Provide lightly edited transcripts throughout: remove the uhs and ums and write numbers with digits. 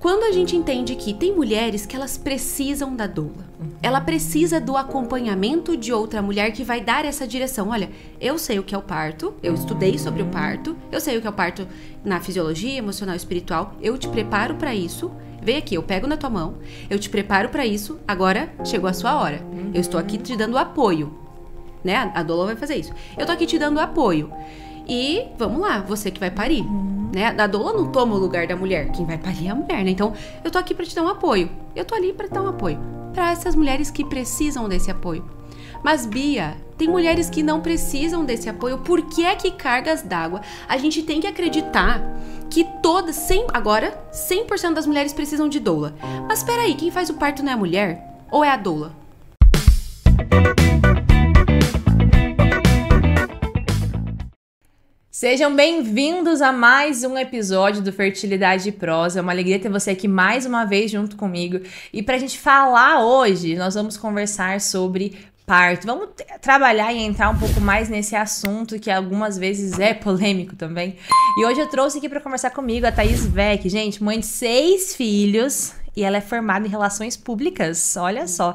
Quando a gente entende que tem mulheres que elas precisam da doula, ela precisa do acompanhamento de outra mulher que vai dar essa direção. Olha, eu sei o que é o parto, eu estudei sobre o parto, eu sei o que é o parto na fisiologia, emocional e espiritual, eu te preparo pra isso, vem aqui, eu pego na tua mão, eu te preparo pra isso, agora chegou a sua hora. Eu estou aqui te dando apoio, né? A doula vai fazer isso. Eu tô aqui te dando apoio. E vamos lá, você que vai parir, né? A doula não toma o lugar da mulher, quem vai parir é a mulher, né? Então, eu tô aqui pra te dar um apoio. Eu tô ali pra dar um apoio pra essas mulheres que precisam desse apoio. Mas, Bia, tem mulheres que não precisam desse apoio. Por que é que cargas d'água? A gente tem que acreditar que agora, 100% das mulheres precisam de doula. Mas peraí, quem faz o parto não é a mulher? Ou é a doula? Sejam bem-vindos a mais um episódio do Fertilidade e Prosa. É uma alegria ter você aqui mais uma vez junto comigo. E pra gente falar hoje, nós vamos conversar sobre parto. Vamos trabalhar e entrar um pouco mais nesse assunto que algumas vezes é polêmico também. E hoje eu trouxe aqui pra conversar comigo a Thaís Weck, gente, mãe de 6 filhos. E ela é formada em relações públicas, olha só.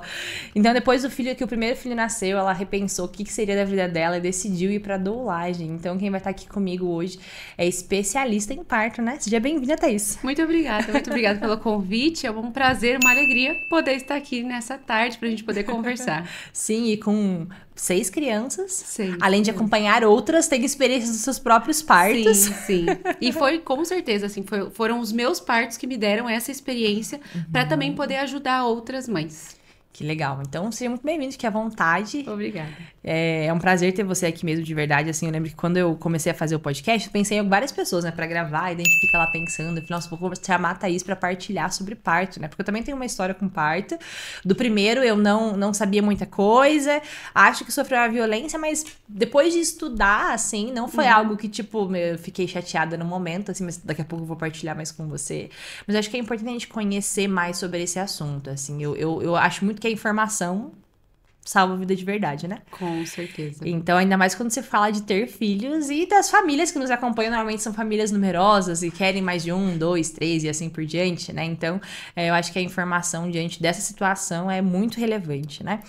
Então, depois que o primeiro filho nasceu, ela repensou o que seria da vida dela e decidiu ir pra doulagem. Então, quem vai estar aqui comigo hoje é especialista em parto, né? Seja bem-vinda, Thaís. Muito obrigada pelo convite. É um prazer, uma alegria poder estar aqui nessa tarde pra gente poder conversar. Sim, e com 6 crianças, Sim, além de acompanhar outras, tem experiências dos seus próprios partos. Sim. E foi, com certeza, assim, foram os meus partos que me deram essa experiência para também poder ajudar outras mães. Que legal. Então, seja muito bem-vindo, fique à vontade. Obrigada. É um prazer ter você aqui mesmo, de verdade. Assim, eu lembro que quando eu comecei a fazer o podcast, eu pensei em várias pessoas, né, pra gravar, e daí a gente fica lá pensando, nossa, vou chamar a Thaís pra partilhar sobre parto, né, porque eu também tenho uma história com parto. Do primeiro, eu não sabia muita coisa, acho que sofri uma violência, mas depois de estudar, assim, não foi algo que, tipo, eu fiquei chateada no momento, assim, mas daqui a pouco eu vou partilhar mais com você. Mas acho que é importante a gente conhecer mais sobre esse assunto, assim, eu acho muito que a informação salva a vida de verdade, né? Com certeza. Então, ainda mais quando você fala de ter filhos e das famílias que nos acompanham, normalmente são famílias numerosas e querem mais de 1, 2, 3 e assim por diante, né? Então, eu acho que a informação diante dessa situação é muito relevante, né?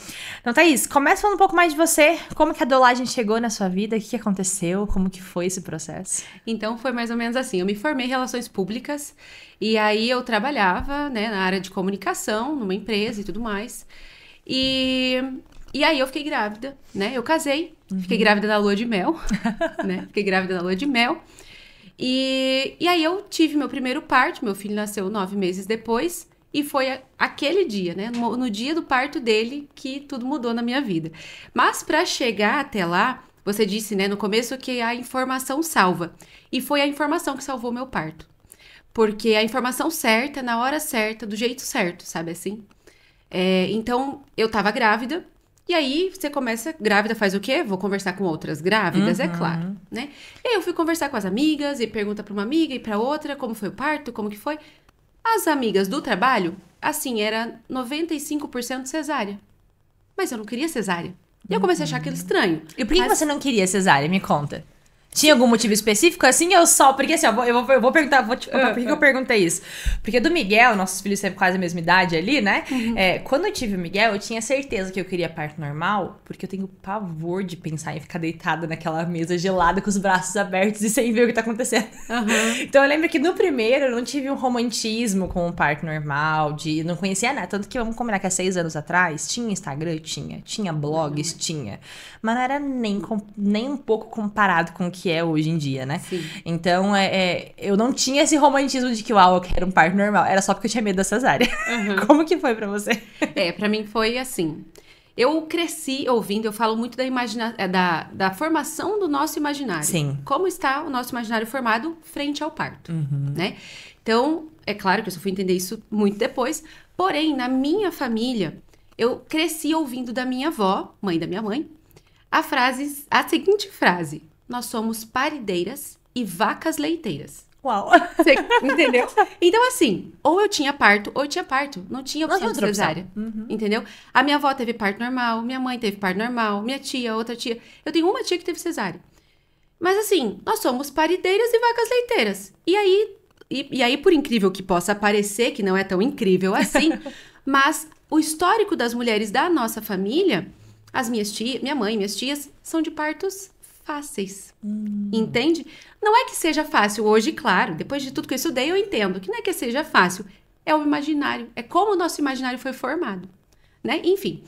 Então, Thaís, começa falando um pouco mais de você. Como que a doulagem chegou na sua vida? O que aconteceu? Como que foi esse processo? Então, foi mais ou menos assim. Eu me formei em Relações Públicas e aí eu trabalhava, né, na área de comunicação, numa empresa e tudo mais. E aí eu fiquei grávida, né? Eu casei, fiquei grávida na lua de mel, né? Fiquei grávida na lua de mel. E aí eu tive meu primeiro parto, meu filho nasceu 9 meses depois. E foi aquele dia, né? No dia do parto dele que tudo mudou na minha vida. Mas para chegar até lá, você disse, né, no começo que a informação salva. E foi a informação que salvou meu parto. Porque a informação certa, na hora certa, do jeito certo, sabe assim? Então, eu tava grávida, e aí você começa, grávida faz o quê? Vou conversar com outras grávidas, é claro, né? E aí eu fui conversar com as amigas, e pergunta pra uma amiga e pra outra, como foi o parto, como que foi. As amigas do trabalho, assim, era 95% cesárea. Mas eu não queria cesárea. E eu comecei a achar aquilo estranho. E por que você não queria cesárea? Me conta. Tinha algum motivo específico? Assim, eu só... Porque assim, ó, eu vou perguntar, vou te contar por que eu perguntei isso. Porque do Miguel, nossos filhos sempre quase a mesma idade ali, né? Quando eu tive o Miguel, eu tinha certeza que eu queria parto normal, porque eu tenho pavor de pensar em ficar deitada naquela mesa gelada com os braços abertos e sem ver o que tá acontecendo. Então eu lembro que no primeiro eu não tive um romantismo com o parto normal, não conhecia nada. Tanto que vamos combinar que há 6 anos atrás, tinha Instagram? Tinha blogs? Tinha. Mas não era nem um pouco comparado com o que é hoje em dia, né? Sim. Então, eu não tinha esse romantismo de que, uau, eu quero um parto normal. Era só porque eu tinha medo da cesárea. Como que foi pra você? Pra mim foi assim. Eu cresci ouvindo, eu falo muito da formação do nosso imaginário. Sim. Como está o nosso imaginário formado frente ao parto, né? Então, é claro que eu só fui entender isso muito depois. Porém, na minha família, eu cresci ouvindo da minha avó, mãe da minha mãe, a seguinte frase: nós somos parideiras e vacas leiteiras. Uau! Você entendeu? Então, assim, ou eu tinha parto, ou eu tinha parto. Não tinha opção de cesárea. Entendeu? A minha avó teve parto normal, minha mãe teve parto normal, minha tia, outra tia. Eu tenho uma tia que teve cesárea. Mas, assim, nós somos parideiras e vacas leiteiras. E aí, E aí, por incrível que possa parecer, que não é tão incrível assim, mas o histórico das mulheres da nossa família, as minhas tias, minha mãe, minhas tias, são de partos fáceis. Entende? Não é que seja fácil hoje, claro, depois de tudo que eu estudei, eu entendo que não é que seja fácil, é o imaginário, é como o nosso imaginário foi formado, né? Enfim.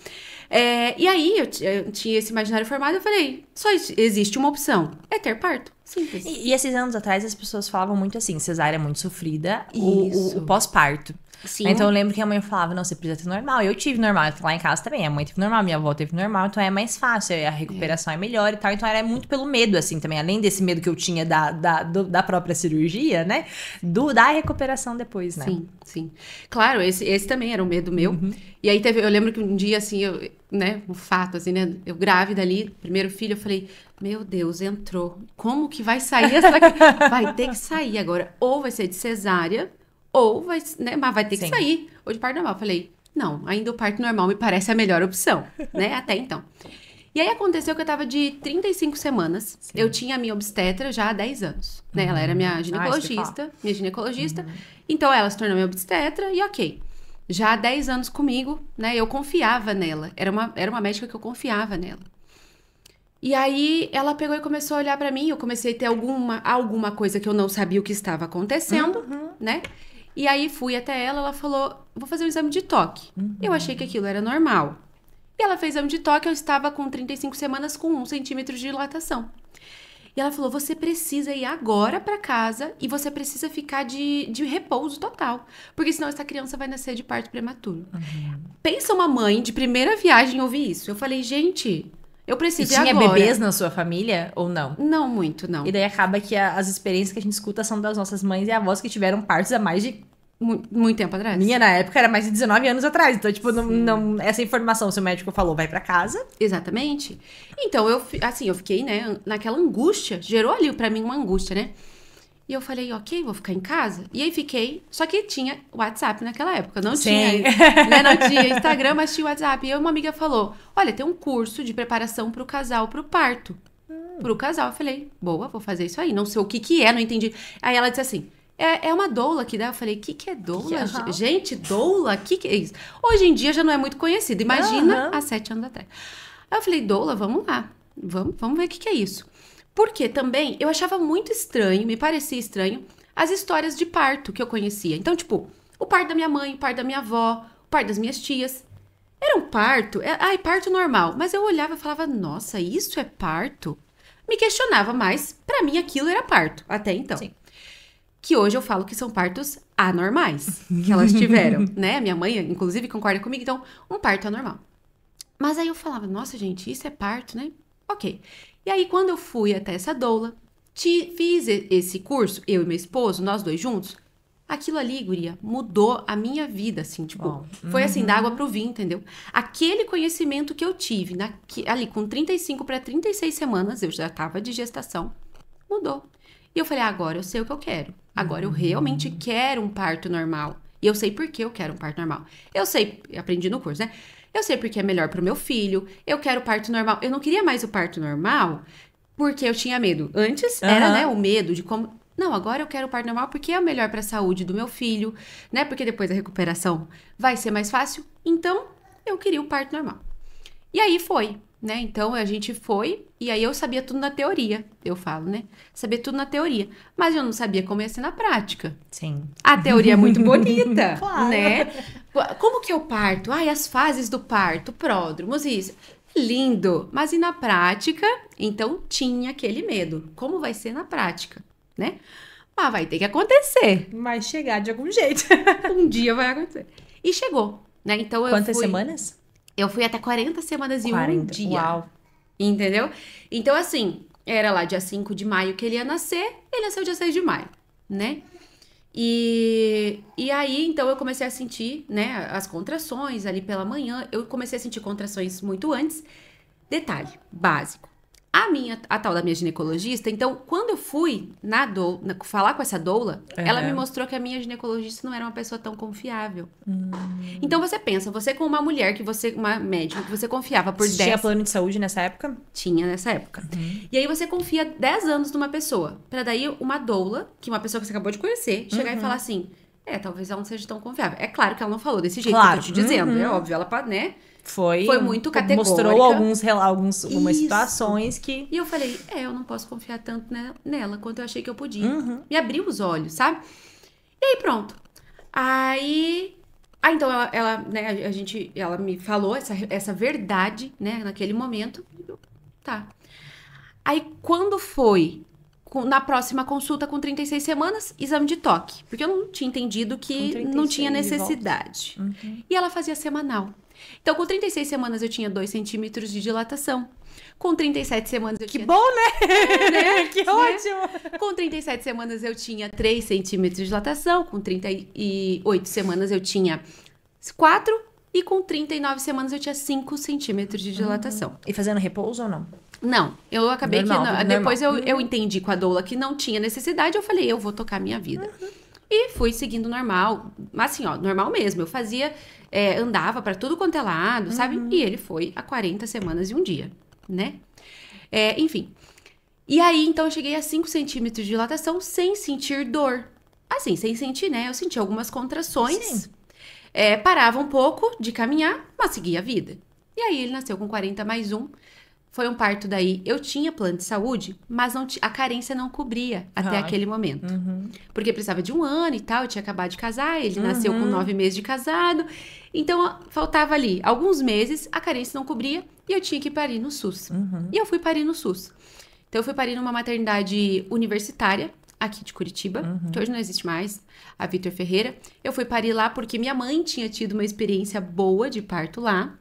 E aí, eu tinha esse imaginário formado, eu falei, só existe uma opção, é ter parto. Simples. E esses anos atrás as pessoas falavam muito assim, cesárea é muito sofrida, Isso. o pós-parto. Sim. Então eu lembro que a mãe falava, não, você precisa ter normal. Eu tive normal, lá em casa também, a mãe teve normal, minha avó teve normal, então é mais fácil, a recuperação é melhor e tal. Então era muito pelo medo, assim, também. Além desse medo que eu tinha da própria cirurgia, né? Da recuperação depois, né? Sim, sim. Claro, esse também era um medo meu. E aí eu lembro que um dia, assim, né, um fato, assim, né, eu grávida ali, primeiro filho, eu falei, meu Deus, entrou. Como que vai sair essa... Vai ter que sair agora. Ou vai ser de cesárea, ou vai, né, mas vai ter que sair. Ou de parto normal. Eu falei, não, ainda o parto normal me parece a melhor opção, né, até então. E aí aconteceu que eu tava de 35 semanas. Sim. Eu tinha a minha obstetra já há 10 anos, né? Ela era minha ginecologista. Então ela se tornou minha obstetra e ok. Já há 10 anos comigo, né? Eu confiava nela. Era uma médica que eu confiava nela. E aí ela pegou e começou a olhar pra mim. Eu comecei a ter alguma coisa que eu não sabia o que estava acontecendo, né? E aí fui até ela falou, vou fazer um exame de toque. Eu achei que aquilo era normal. E ela fez exame de toque, eu estava com 35 semanas com 1 centímetro de dilatação. E ela falou, você precisa ir agora para casa e você precisa ficar de repouso total. Porque senão essa criança vai nascer de parto prematuro. Pensa uma mãe de primeira viagem ouvir isso. Eu falei, gente, eu preciso ir agora. E tinha bebês na sua família ou não? Não muito, não. E daí acaba que as experiências que a gente escuta são das nossas mães e avós que tiveram partos há mais de... Muito tempo atrás. Minha, na época, era mais de 19 anos atrás. Então, tipo, não, essa informação, se o médico falou, vai pra casa. Exatamente. Então, eu fiquei, né, naquela angústia. Gerou ali pra mim uma angústia, né? E eu falei, ok, vou ficar em casa. E aí fiquei, só que tinha WhatsApp naquela época. Não tinha, né, não tinha Instagram, mas tinha WhatsApp. E aí uma amiga falou, olha, tem um curso de preparação pro casal, pro parto. Pro casal. Eu falei, boa, vou fazer isso aí. Não sei o que é, não entendi. Aí ela disse assim... É uma doula que dá. Eu falei, o que é doula? Gente, doula? O que é isso? Hoje em dia já não é muito conhecido. Imagina há 7 anos atrás. Aí eu falei, doula, vamos lá. Vamos ver o que é isso. Porque também eu achava muito estranho, me parecia estranho, as histórias de parto que eu conhecia. Então, tipo, o parto da minha mãe, o parto da minha avó, o parto das minhas tias. Era um parto, parto normal. Mas eu olhava e falava, nossa, isso é parto? Me questionava, mas pra mim aquilo era parto, até então. Sim. Que hoje eu falo que são partos anormais, que elas tiveram, né? Minha mãe, inclusive, concorda comigo, então, um parto anormal. Mas aí eu falava, nossa, gente, isso é parto, né? Ok. E aí, quando eu fui até essa doula, fiz esse curso, eu e meu esposo, nós dois juntos, aquilo ali, guria, mudou a minha vida, assim, tipo, foi assim, da água pro vinho, entendeu? Aquele conhecimento que eu tive, ali com 35 para 36 semanas, eu já tava de gestação, mudou. E eu falei, agora eu sei o que eu quero. Agora eu realmente quero um parto normal. E eu sei por que eu quero um parto normal. Eu sei, aprendi no curso, né? Eu sei porque é melhor pro meu filho. Eu quero parto normal. Eu não queria mais o parto normal porque eu tinha medo. Antes era, né, o medo de como... Não, agora eu quero o parto normal porque é o melhor pra saúde do meu filho, né? Porque depois a recuperação vai ser mais fácil. Então, eu queria o parto normal. E aí foi, né? Então, a gente foi e aí eu sabia tudo na teoria, eu falo, né? Sabia tudo na teoria, mas eu não sabia como ia ser na prática. Sim. A teoria é muito bonita, claro. Né? Como que é o parto? Ai, as fases do parto, pródromos, isso. Lindo, mas e na prática? Então, tinha aquele medo. Como vai ser na prática, né? Mas vai ter que acontecer. Vai chegar de algum jeito. Um dia vai acontecer. E chegou, né? Então, Quantas semanas? Eu fui até 40 semanas e 40. um dia. Uau. Entendeu? Então, assim, era lá dia 5 de maio que ele ia nascer, ele nasceu dia 6 de maio, né? E aí, então, eu comecei a sentir, né, as contrações ali pela manhã. Eu comecei a sentir contrações muito antes. Detalhe básico. A tal da minha ginecologista, então, quando eu fui falar com essa doula, ela me mostrou que a minha ginecologista não era uma pessoa tão confiável. Então, você pensa, você com uma mulher, uma médica, que você confiava por 10... Tinha plano de saúde nessa época? Tinha nessa época. E aí, você confia 10 anos numa pessoa. Pra daí, uma doula, que uma pessoa que você acabou de conhecer, chegar e falar assim, talvez ela não seja tão confiável. É claro que ela não falou desse jeito que eu tô te dizendo. É óbvio, ela pode, né? Foi muito categórica. Mostrou algumas situações que... E eu falei, eu não posso confiar tanto nela quanto eu achei que eu podia. Me abriu os olhos, sabe? E aí, pronto. Aí então, ela me falou essa verdade, né, naquele momento. Tá. Aí, quando foi na próxima consulta com 36 semanas, exame de toque. Porque eu não tinha entendido que não tinha necessidade. E ela fazia semanal. Então, com 36 semanas, eu tinha 2 centímetros de dilatação. Com 37 semanas, eu tinha... Que bom, né? Que ótimo! Com 37 semanas, eu tinha 3 centímetros de dilatação. Com 38 semanas, eu tinha 4. E com 39 semanas, eu tinha 5 centímetros de dilatação. E fazendo repouso ou não? Não, eu acabei depois eu entendi com a doula que não tinha necessidade. Eu falei, eu vou tocar minha vida. E fui seguindo normal, assim, normal mesmo. Eu fazia, andava pra tudo quanto é lado, sabe? E ele foi a 40 semanas e um dia, né? Enfim. E aí, então, eu cheguei a 5 centímetros de dilatação sem sentir dor. Assim, sem sentir, né? Eu senti algumas contrações. Parava um pouco de caminhar, mas seguia a vida. E aí, ele nasceu com 40 mais 1. Foi um parto daí. Eu tinha plano de saúde, mas a carência não cobria até aquele momento. Porque precisava de 1 ano e tal. Eu tinha acabado de casar. Ele nasceu com 9 meses de casado. Então, faltava ali alguns meses. A carência não cobria. E eu tinha que parir no SUS. E eu fui parir no SUS. Então, eu fui parir numa maternidade universitária, aqui de Curitiba. Que hoje não existe mais. A Vitor Ferreira. Eu fui parir lá porque minha mãe tinha tido uma experiência boa de parto lá.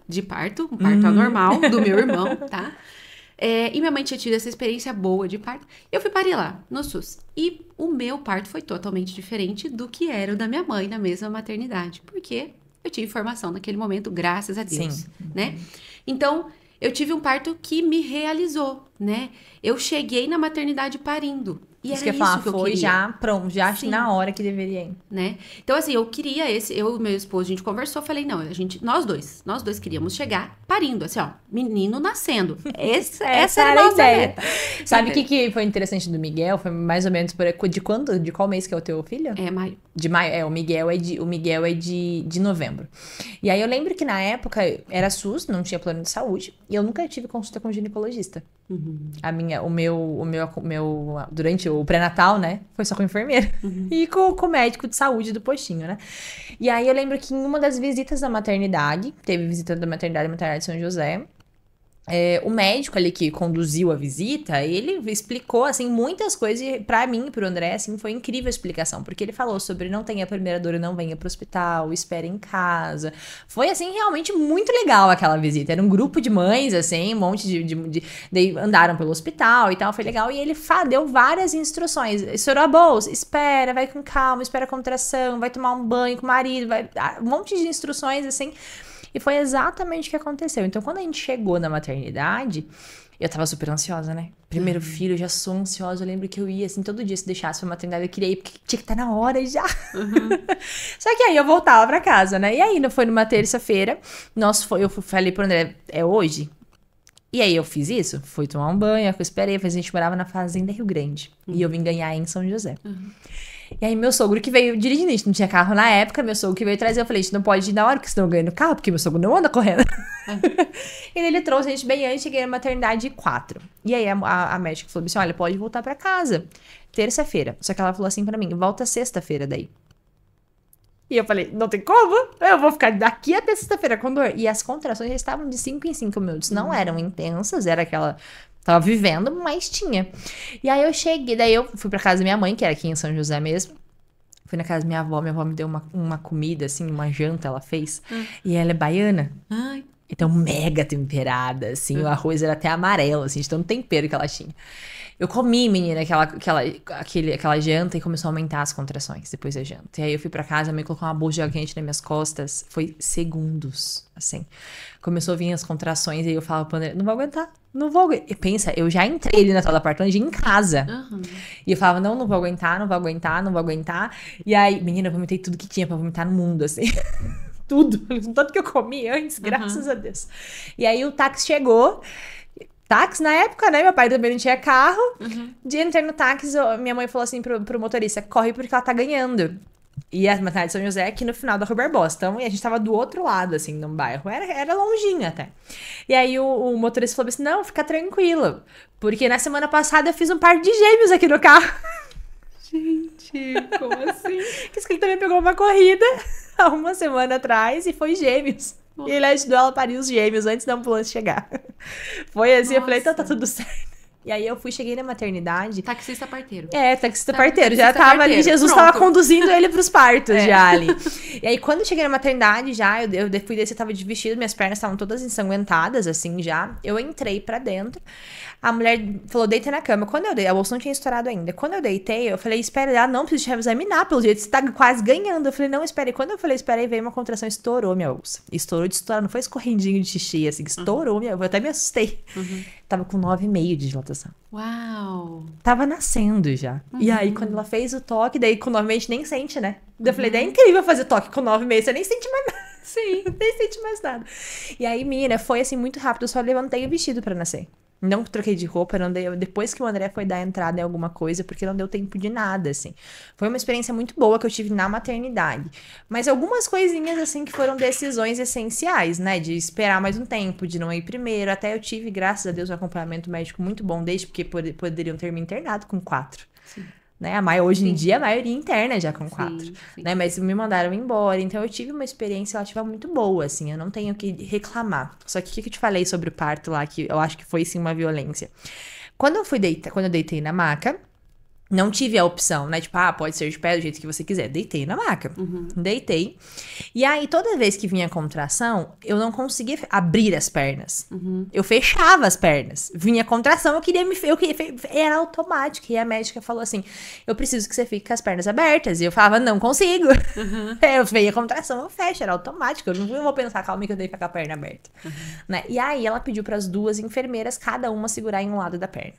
De parto, um parto anormal do meu irmão, tá? E minha mãe tinha tido essa experiência boa de parto. Eu fui parir lá, no SUS. E o meu parto foi totalmente diferente do que era o da minha mãe na mesma maternidade. Porque eu tive formação naquele momento, graças a Deus, né? Então, eu tive um parto que me realizou, né? Eu cheguei na maternidade parindo. E isso era que eu isso que eu foi queria. já pronto, já na hora que deveria ir. Né? Então, assim, eu queria eu e meu esposo, a gente conversou, falei, não, nós dois queríamos chegar parindo, assim, ó, menino nascendo. Essa era a nossa ideia. meta. Sabe o que foi interessante do Miguel? Foi mais ou menos de qual mês que é o teu filho? É maio. De maio, o Miguel é de novembro. E aí eu lembro que na época era SUS, não tinha plano de saúde, e eu nunca tive consulta com ginecologista. Durante o pré-natal, né? Foi só com o enfermeiro. E com o médico de saúde do postinho, né? E aí eu lembro que em uma das visitas da maternidade, teve visita da maternidade de São José, o médico ali que conduziu a visita, ele explicou, assim, muitas coisas, e pra mim e pro André, assim, foi incrível a explicação, porque ele falou sobre não tenha a primeira dor e não venha pro hospital, espere em casa. Foi, assim, realmente muito legal aquela visita. Era um grupo de mães, assim, um monte de andaram pelo hospital e tal, foi legal, e ele deu várias instruções. Estourou a bolsa, espera, vai com calma, espera a contração, vai tomar um banho com o marido, um monte de instruções, assim. E foi exatamente o que aconteceu. Então, quando a gente chegou na maternidade, eu tava super ansiosa, né? Primeiro filho, eu já sou ansiosa. Eu lembro que eu ia, assim, todo dia, se deixasse pra maternidade, eu queria ir, porque tinha que estar na hora já. Só que aí eu voltava pra casa, né? E aí, foi numa terça-feira, eu falei pro André, é hoje? E aí eu fiz isso, fui tomar um banho, eu esperei, a gente morava na fazenda Rio Grande. E eu vim ganhar em São José. E aí meu sogro que veio dirigindo, a gente não tinha carro na época, meu sogro que veio trazer, eu falei, a gente não pode ir na hora, porque senão eu ganho no carro, porque meu sogro não anda correndo. E ele trouxe a gente bem antes, cheguei na maternidade 4. E aí a médica falou assim, olha, pode voltar pra casa, terça-feira. Só que ela falou assim pra mim, volta sexta-feira daí. E eu falei, não tem como, eu vou ficar daqui até sexta-feira com dor. E as contrações já estavam de 5 em 5 minutos, não eram intensas, era aquela... Tava vivendo, mas tinha. E aí eu cheguei, daí eu fui pra casa da minha mãe, que era aqui em São José mesmo. Fui na casa da minha avó me deu uma comida, assim, uma janta ela fez. E ela é baiana. Ai. Então, mega temperada, assim. O arroz era até amarelo, assim, de tanto tempero que ela tinha. Eu comi, menina, aquela janta e começou a aumentar as contrações depois da janta. E aí eu fui pra casa, a mãe colocou uma bolsa de água quente nas minhas costas. Foi segundos, assim. Começou a vir as contrações e aí eu falava pro André, não vou aguentar, não vou aguentar. E pensa, eu já entrei ali na sala do apartamento, já em casa. Uhum. E eu falava, não vou aguentar, não vou aguentar, não vou aguentar. E aí, menina, eu vomitei tudo que tinha pra vomitar no mundo, assim. Tudo. Tanto que eu comi antes, graças a Deus. E aí o táxi chegou. Táxi na época, né? Meu pai também não tinha carro. De entrar no táxi, minha mãe falou assim pro motorista, corre porque ela tá ganhando. E a maternidade de São José é aqui no final da Rua Barbosa. Então, e a gente tava do outro lado, assim, no bairro. Era longinho até. E aí o motorista falou assim, não, fica tranquilo. Porque na semana passada eu fiz um par de gêmeos aqui no carro. Gente, como assim? Que ele também pegou uma corrida há uma semana atrás e foi gêmeos. E ele ajudou ela a parir os gêmeos antes da ambulância chegar. Foi assim, eu falei, então tá tudo certo. E aí eu cheguei na maternidade. Taxista parteiro. Taxista parteiro. Já tava ali, Jesus tava conduzindo ele pros partos já ali. E aí quando eu cheguei na maternidade já, eu fui descer, tava de vestido, minhas pernas estavam todas ensanguentadas, assim, já. Eu entrei pra dentro. A mulher falou, deita na cama. Quando eu dei, a bolsa não tinha estourado ainda. Quando eu deitei, eu falei, espera, ela não precisa te examinar, pelo jeito você tá quase ganhando. Eu falei, não, espera. E quando eu falei, espera aí, veio uma contração, estourou minha bolsa. Estourou de estourar, não foi escorrendinho de xixi, assim, estourou minha bolsa. Eu até me assustei. Tava com 9,5 de dilatação. Uau! Tava nascendo já. E aí, quando ela fez o toque, daí com 9,5 a gente nem sente, né? Eu falei, daí é incrível fazer toque com 9,5, você nem sente mais nada. Sim. Nem sente mais nada. E aí, menina, foi assim muito rápido, eu só levantei o vestido pra nascer. Não troquei de roupa, não dei, depois que o André foi dar entrada em alguma coisa, porque não deu tempo de nada, assim. Foi uma experiência muito boa que eu tive na maternidade. Mas algumas coisinhas, assim, que foram decisões essenciais, né? De esperar mais um tempo, de não ir primeiro. Até eu tive, graças a Deus, um acompanhamento médico muito bom, desde porque poderiam ter me internado com 4. Sim. Né? Hoje em dia, a maioria interna já com 4. Né? Mas me mandaram embora. Então, eu tive uma experiência relativa muito boa, assim. Eu não tenho o que reclamar. Só que o que eu te falei sobre o parto lá, que eu acho que foi, sim, uma violência. Quando eu deitei na maca, não tive a opção, né? Tipo, pode ser de pé do jeito que você quiser. Deitei na maca. Deitei. E aí, toda vez que vinha contração, eu não conseguia abrir as pernas. Eu fechava as pernas. Vinha contração, eu queria era automático. E a médica falou assim, eu preciso que você fique com as pernas abertas. E eu falava, não consigo. Eu veio a contração, eu fecho. Era automático. Eu não vou pensar, calma que eu dei com a perna aberta. Né? E aí, ela pediu para as 2 enfermeiras, cada uma segurar em um lado da perna.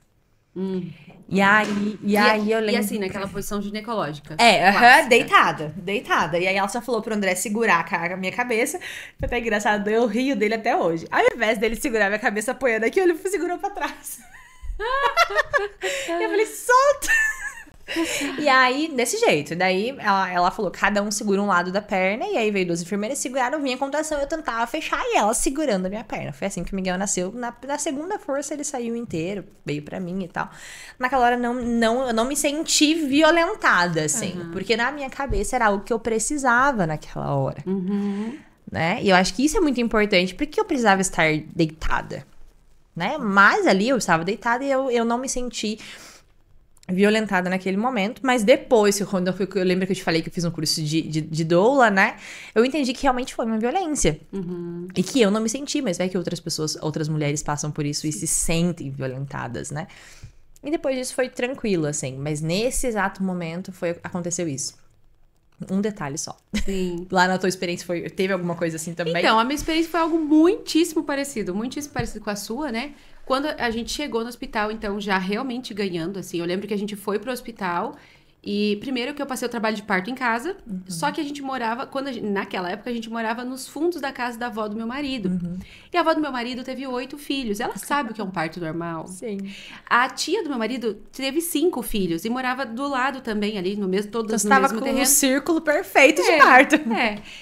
E aí eu lembro... E assim, naquela posição ginecológica. Deitada. E aí ela só falou pro André segurar a minha cabeça. Foi até engraçado, eu rio dele até hoje. Ao invés dele segurar minha cabeça apoiando aqui, ele segurou pra trás. Eu falei, solta! E aí, desse jeito. Daí, ela falou, cada um segura um lado da perna. E aí, veio 2 enfermeiras, seguraram, vinha a contração. Eu tentava fechar e ela segurando a minha perna. Foi assim que o Miguel nasceu. Na segunda força, ele saiu inteiro. Veio pra mim e tal. Naquela hora, eu não me senti violentada, assim. Porque na minha cabeça, era algo que eu precisava naquela hora. Né? E eu acho que isso é muito importante. Porque eu precisava estar deitada. Né? Mas ali, eu estava deitada e eu não me senti... violentada naquele momento, mas depois, quando eu lembro que eu te falei que eu fiz um curso de doula, né? Eu entendi que realmente foi uma violência. E que eu não me senti, mas que outras mulheres passam por isso e se sentem violentadas, né? E depois disso foi tranquilo, assim. Mas nesse exato momento aconteceu isso. Um detalhe só. Sim. Lá na tua experiência teve alguma coisa assim também? Então, a minha experiência foi algo muitíssimo parecido com a sua, né? Quando a gente chegou no hospital, então, já realmente ganhando, assim, eu lembro que a gente foi pro hospital e primeiro que eu passei o trabalho de parto em casa, só que a gente morava, naquela época a gente morava nos fundos da casa da avó do meu marido. E a avó do meu marido teve 8 filhos, ela sabe o que é um parto normal. Sim. A tia do meu marido teve 5 filhos e morava do lado também, ali no mesmo, todos então, no mesmo terreno. Então você estava com um círculo perfeito de parto.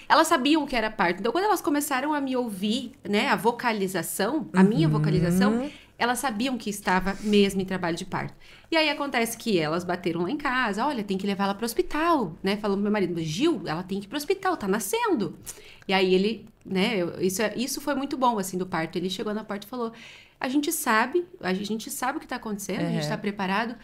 Elas sabiam o que era parto. Então, quando elas começaram a me ouvir, né, a vocalização, a minha vocalização, elas sabiam que estava mesmo em trabalho de parto. E aí acontece que elas bateram lá em casa, olha, tem que levar ela para o hospital, né? Falou pro meu marido, Gil, ela tem que ir para o hospital, tá nascendo. E aí ele, né, isso foi muito bom, assim, do parto. Ele chegou na porta e falou, a gente sabe o que tá acontecendo, a gente tá preparado,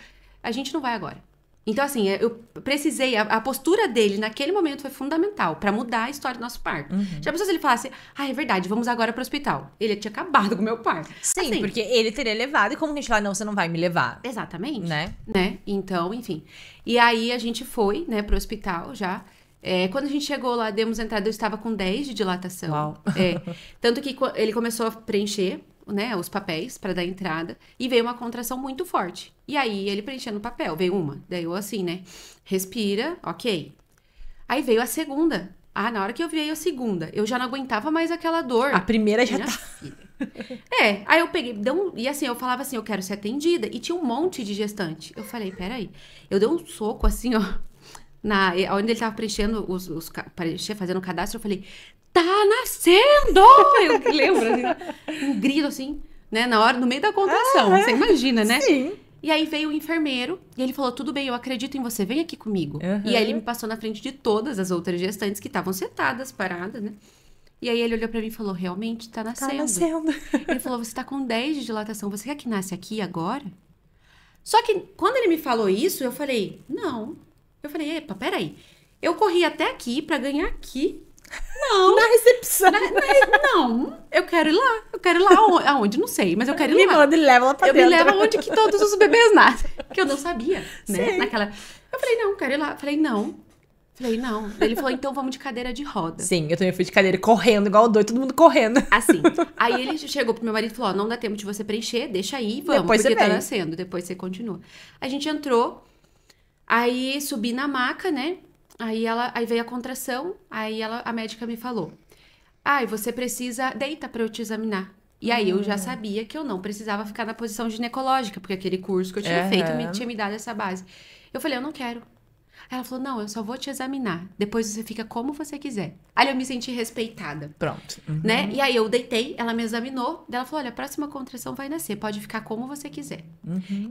a gente não vai agora. Então, assim, eu precisei, a postura dele naquele momento foi fundamental pra mudar a história do nosso parto. Já pensou se ele falasse, é verdade, vamos agora pro hospital. Ele tinha acabado com o meu parto. Sim, Assim, porque ele teria levado, e como que a gente fala, não, você não vai me levar, exatamente. né? Então, enfim. E aí a gente foi, né, pro hospital já. Quando a gente chegou lá, demos entrada, eu estava com 10 de dilatação. Uau. Tanto que ele começou a preencher, né, os papéis pra dar entrada. E veio uma contração muito forte. E aí, ele preenchendo o papel. Veio uma. Daí eu assim, né? Respira, ok. Aí veio a segunda. Na hora que eu veio a segunda, eu já não aguentava mais aquela dor. A primeira já Minha tá... filha. Aí eu peguei, e assim, eu falava assim, eu quero ser atendida. E tinha um monte de gestante. Eu falei, peraí. Eu dei um soco assim, ó. Onde ele tava preenchendo fazendo o cadastro, eu falei, tá nascendo! Eu lembro, assim, um grito assim, né, no meio da contração, você imagina, né? Sim. E aí veio o enfermeiro, e ele falou, tudo bem, eu acredito em você, vem aqui comigo. E aí ele me passou na frente de todas as outras gestantes que estavam sentadas, paradas, né? E aí ele olhou pra mim e falou, realmente, tá nascendo. Tá nascendo. Ele falou, você tá com 10 de dilatação, você quer que nasce aqui agora? Só que quando ele me falou isso, eu falei, não. Eu falei, epa, peraí. Eu corri até aqui pra ganhar aqui. Não. Na recepção. Não, eu quero ir lá. Eu quero ir lá aonde? Não sei, mas eu quero ir Me lá. manda e leva lá pra Eu dentro. me levo aonde que todos os bebês nascem. Que eu não sabia, né? Sim. Eu falei, não, quero ir lá. Falei, não. Ele falou, então vamos de cadeira de roda. Sim, eu também fui de cadeira correndo, igual doido, todo mundo correndo. Assim. Aí ele chegou pro meu marido e falou, não dá tempo de você preencher, deixa aí, vamos. Depois porque você tá vem. nascendo, depois você continua. A gente entrou, aí subi na maca, né? Aí veio a contração, a médica me falou, você precisa, deita pra eu te examinar. E aí eu já sabia que eu não precisava ficar na posição ginecológica, porque aquele curso que eu tinha feito tinha me dado essa base. Eu falei, eu não quero. Aí ela falou, não, eu só vou te examinar. Depois você fica como você quiser. Aí eu me senti respeitada. Pronto. Né? E aí eu deitei, ela me examinou. Daí ela falou, olha, a próxima contração vai nascer. Pode ficar como você quiser.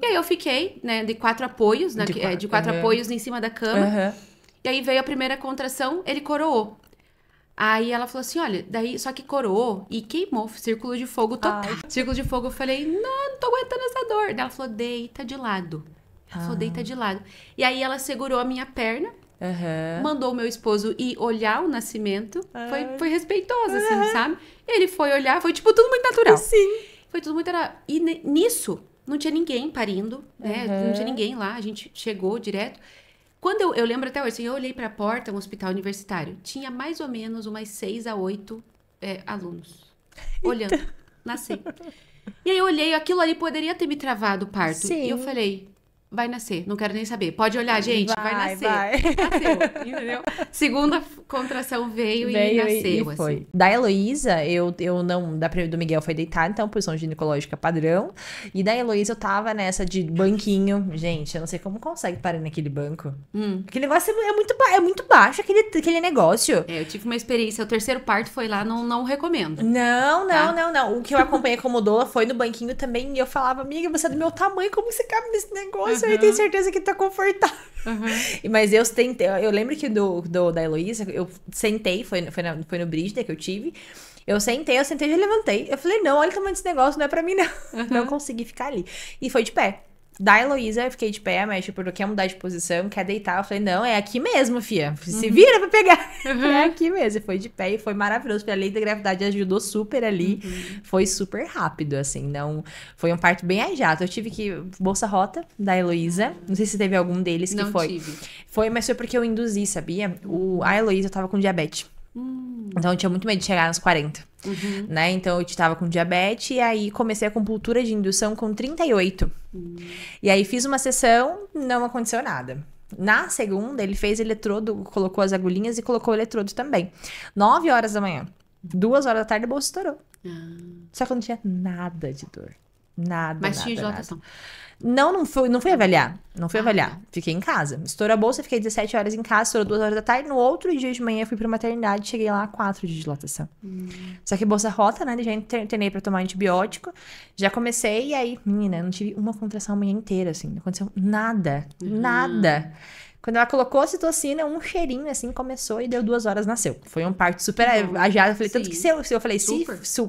E aí eu fiquei, né, de 4 apoios. De quatro apoios em cima da cama. E aí veio a primeira contração, ele coroou. Aí ela falou assim, olha, daí só que coroou e queimou, círculo de fogo total. Círculo de fogo, eu falei, não tô aguentando essa dor. Daí ela falou, deita de lado. Ela falou, deita de lado. E aí ela segurou a minha perna, mandou o meu esposo ir olhar o nascimento. Foi respeitoso, assim, sabe? Ele foi olhar, foi tipo tudo muito natural. Sim. Foi tudo muito natural. E nisso, não tinha ninguém parindo, né? Não tinha ninguém lá, a gente chegou direto. Quando eu lembro até hoje, assim, eu olhei pra porta, um hospital universitário, tinha mais ou menos umas 6 a 8 alunos olhando, nascer. E aí eu olhei, aquilo ali poderia ter me travado o parto. Sim. E eu falei, vai nascer, não quero nem saber. Pode olhar, gente, vai nascer. Nasceu, entendeu? Segunda contração veio e nasceu, e foi. assim. Da Heloísa, eu não... do Miguel foi deitar, então posição ginecológica padrão. E da Heloísa eu tava nessa de banquinho. Gente, eu não sei como consegue parar naquele banco. Aquele negócio é muito baixo, aquele negócio. Eu tive uma experiência, o terceiro parto foi lá, não recomendo. Não. Tá. O que eu acompanhei como doula foi no banquinho também. E eu falava, amiga, você é do meu tamanho, como você cabe nesse negócio? Eu tenho certeza que tá confortável. Mas eu tentei, eu lembro que da Heloísa, eu sentei, foi no Brígida que eu tive. Eu sentei e já levantei. Eu falei, não, olha o tamanho desse negócio, não é pra mim, não. Não consegui ficar ali. E foi de pé. Da Heloísa, eu fiquei de pé, a médica perguntou, quer mudar de posição, quer deitar? Eu falei, não, é aqui mesmo, fia. Se vira pra pegar. É aqui mesmo. E foi de pé e foi maravilhoso. A lei da gravidade ajudou super ali. Foi super rápido, assim. Não, foi um parto bem agiado. Eu tive que... Bolsa rota da Heloísa. Não sei se teve algum deles que Não foi. tive. Foi, mas foi porque eu induzi, sabia? A Heloísa tava com diabetes. Então eu tinha muito medo de chegar nos 40. Né? Então eu tava com diabetes e aí comecei a acupuntura de indução com 38. E aí fiz uma sessão, não aconteceu nada. Na segunda, ele fez eletrodo, colocou as agulhinhas e colocou o eletrodo também. 9 horas da manhã. 2 horas da tarde, a bolsa estourou. Só que eu não tinha nada de dor. Nada, Mas nada, tinha nada. dilatação. Não fui avaliar. Não fui avaliar. Fiquei em casa. Estourou a bolsa, fiquei 17 horas em casa, estourou 2 horas da tarde. No outro dia de manhã, fui pra maternidade, cheguei lá 4 de dilatação. Só que bolsa rota, né? Já internei pra tomar antibiótico. Já comecei e aí, menina, eu não tive uma contração a manhã inteira, assim. Não aconteceu nada. Nada. Quando ela colocou a ocitocina, um cheirinho assim começou e deu 2 horas nasceu. Foi um parto super agiado. Eu falei, tanto que se eu falei,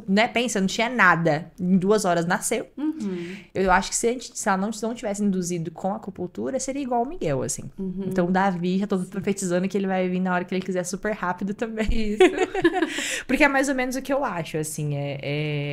né, pensa, não tinha nada. Em 2 horas nasceu. Eu acho que se ela não tivesse induzido com a acupuntura, seria igual o Miguel, assim. Então o Davi, já tô profetizando que ele vai vir na hora que ele quiser super rápido também. Isso. Porque é mais ou menos o que eu acho, assim.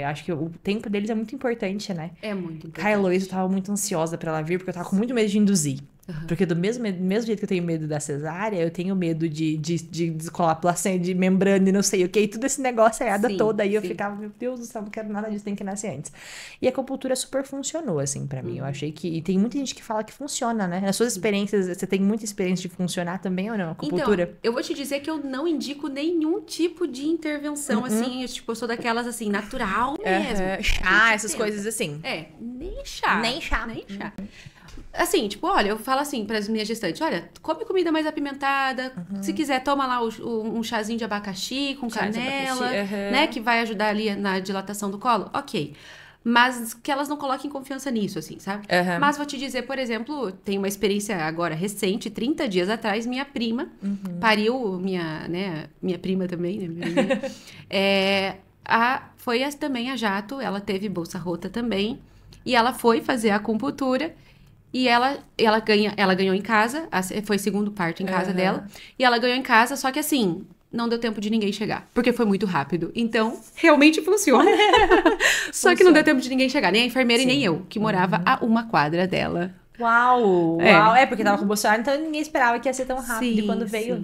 Acho que o tempo deles é muito importante, né? É muito importante. A Heloísa, eu tava muito ansiosa pra ela vir, porque eu tava com muito medo de induzir. Porque do mesmo jeito que eu tenho medo da cesárea, eu tenho medo de descolar placenta, de membrana e não sei o que, e tudo esse negócio toda. Aí eu ficava, meu Deus do céu, não quero nada disso, tem que nascer antes. E a acupuntura super funcionou, assim, pra mim. Eu achei que... E tem muita gente que fala que funciona, né? Nas suas experiências, você tem muita experiência de funcionar também ou não, a acupuntura? Então, eu vou te dizer que eu não indico nenhum tipo de intervenção, assim. Eu sou daquelas, assim, natural mesmo. Chá, essas coisas assim. Nem chá. Nem chá. Assim, tipo, olha, eu falo assim para as minhas gestantes, olha, come comida mais apimentada, se quiser, toma lá um chazinho de abacaxi com canela, né, que vai ajudar ali na dilatação do colo, ok. Mas que elas não coloquem confiança nisso, assim, sabe? Mas vou te dizer, por exemplo, tem uma experiência agora recente, 30 dias atrás, minha prima pariu, minha prima também, né, minha irmã, foi também a jato, ela teve bolsa rota também, e ela foi fazer a acupuntura. E ela ganhou em casa, foi segundo parto em casa dela. E ela ganhou em casa, só que assim, não deu tempo de ninguém chegar. Porque foi muito rápido. Então, realmente funciona. Só que não deu tempo de ninguém chegar. Nem a enfermeira e nem eu, que morava a 1 quadra dela. Uau! Porque tava com bolsonaro, então ninguém esperava que ia ser tão rápido. E quando veio.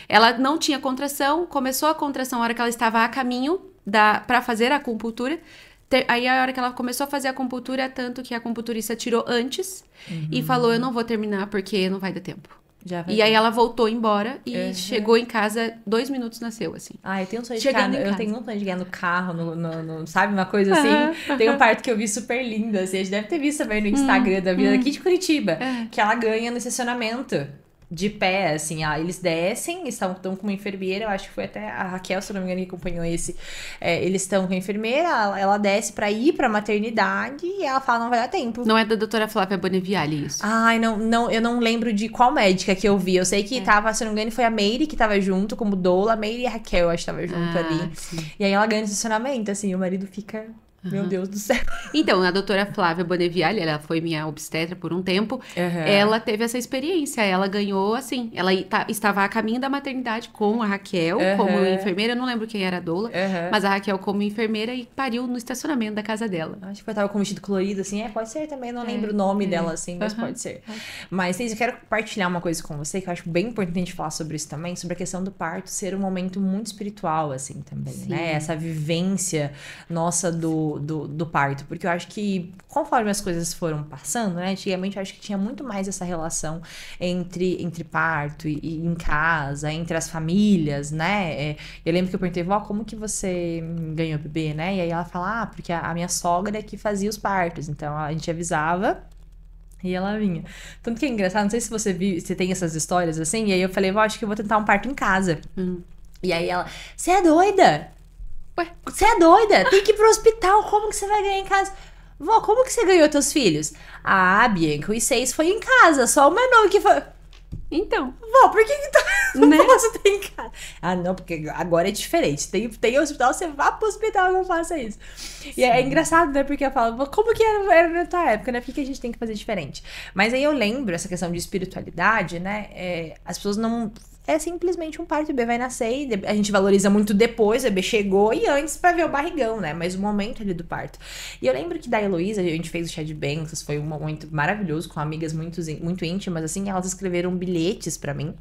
Ela não tinha contração, começou a contração na hora que ela estava a caminho pra fazer a acupuntura. Aí a hora que ela começou a fazer a acupuntura, tanto que a acupunturista tirou antes e falou, eu não vou terminar porque não vai dar tempo. E aí ela voltou embora e chegou em casa, 2 minutos nasceu, assim. Eu tenho um sonho de ganhar no carro, sabe, uma coisa assim. Tem um parto que eu vi super lindo, assim, a gente deve ter visto também no Instagram da vida aqui de Curitiba, que ela ganha no estacionamento. De pé, assim, eles descem, estão com uma enfermeira, eu acho que foi até a Raquel, se não me engano, que acompanhou esse. Eles estão com a enfermeira, ela desce pra ir pra maternidade e ela fala, não vai dar tempo. Não é da doutora Flávia Boneviale isso? Não, eu não lembro de qual médica que eu vi. Eu sei que tava, se não me engano, foi a Meire que tava junto, como doula, a Meire e a Raquel, eu acho que tava junto ali. Sim. E aí ela ganha no estacionamento, assim, o marido fica... Meu Deus do céu. Então, a doutora Flávia Boneviale, ela foi minha obstetra por um tempo, ela teve essa experiência, ela ganhou, assim, ela estava a caminho da maternidade com a Raquel, como enfermeira, eu não lembro quem era a doula, mas a Raquel como enfermeira e pariu no estacionamento da casa dela. Acho que ela tava com vestido colorido, assim, pode ser também, não lembro o nome dela, assim, mas pode ser. Mas, eu quero compartilhar uma coisa com você, que eu acho bem importante a gente falar sobre isso também, sobre a questão do parto ser um momento muito espiritual, assim, também, né? Essa vivência nossa do parto, porque eu acho que conforme as coisas foram passando, né, antigamente eu acho que tinha muito mais essa relação entre parto e em casa, entre as famílias, né, eu lembro que eu perguntei, vó, como que você ganhou bebê, né, e aí ela fala, porque a minha sogra é que fazia os partos, então a gente avisava e ela vinha. Tanto que é engraçado, não sei se você tem essas histórias assim, e aí eu falei, vó, acho que eu vou tentar um parto em casa. E aí ela, você é doida? Você é doida? Tem que ir pro hospital. Como que você vai ganhar em casa? Vó, como que você ganhou teus filhos? Bianca, os 6 foi em casa. Só o menor que foi... Então. Vó, por que não posso ter em casa? Não, porque agora é diferente. Tem hospital, você vá pro hospital e não faça isso. E é engraçado, né? Porque eu falo, como que era na tua época, né? Por que a gente tem que fazer diferente? Mas aí eu lembro essa questão de espiritualidade, né? As pessoas não... É simplesmente um parto, o bebê vai nascer e a gente valoriza muito depois, o bebê chegou e antes pra ver o barrigão, né? Mas o momento ali do parto. E eu lembro que da Heloísa, a gente fez o chá de bênçãos, foi um momento maravilhoso, com amigas muito íntimas, assim, elas escreveram bilhetes pra mim.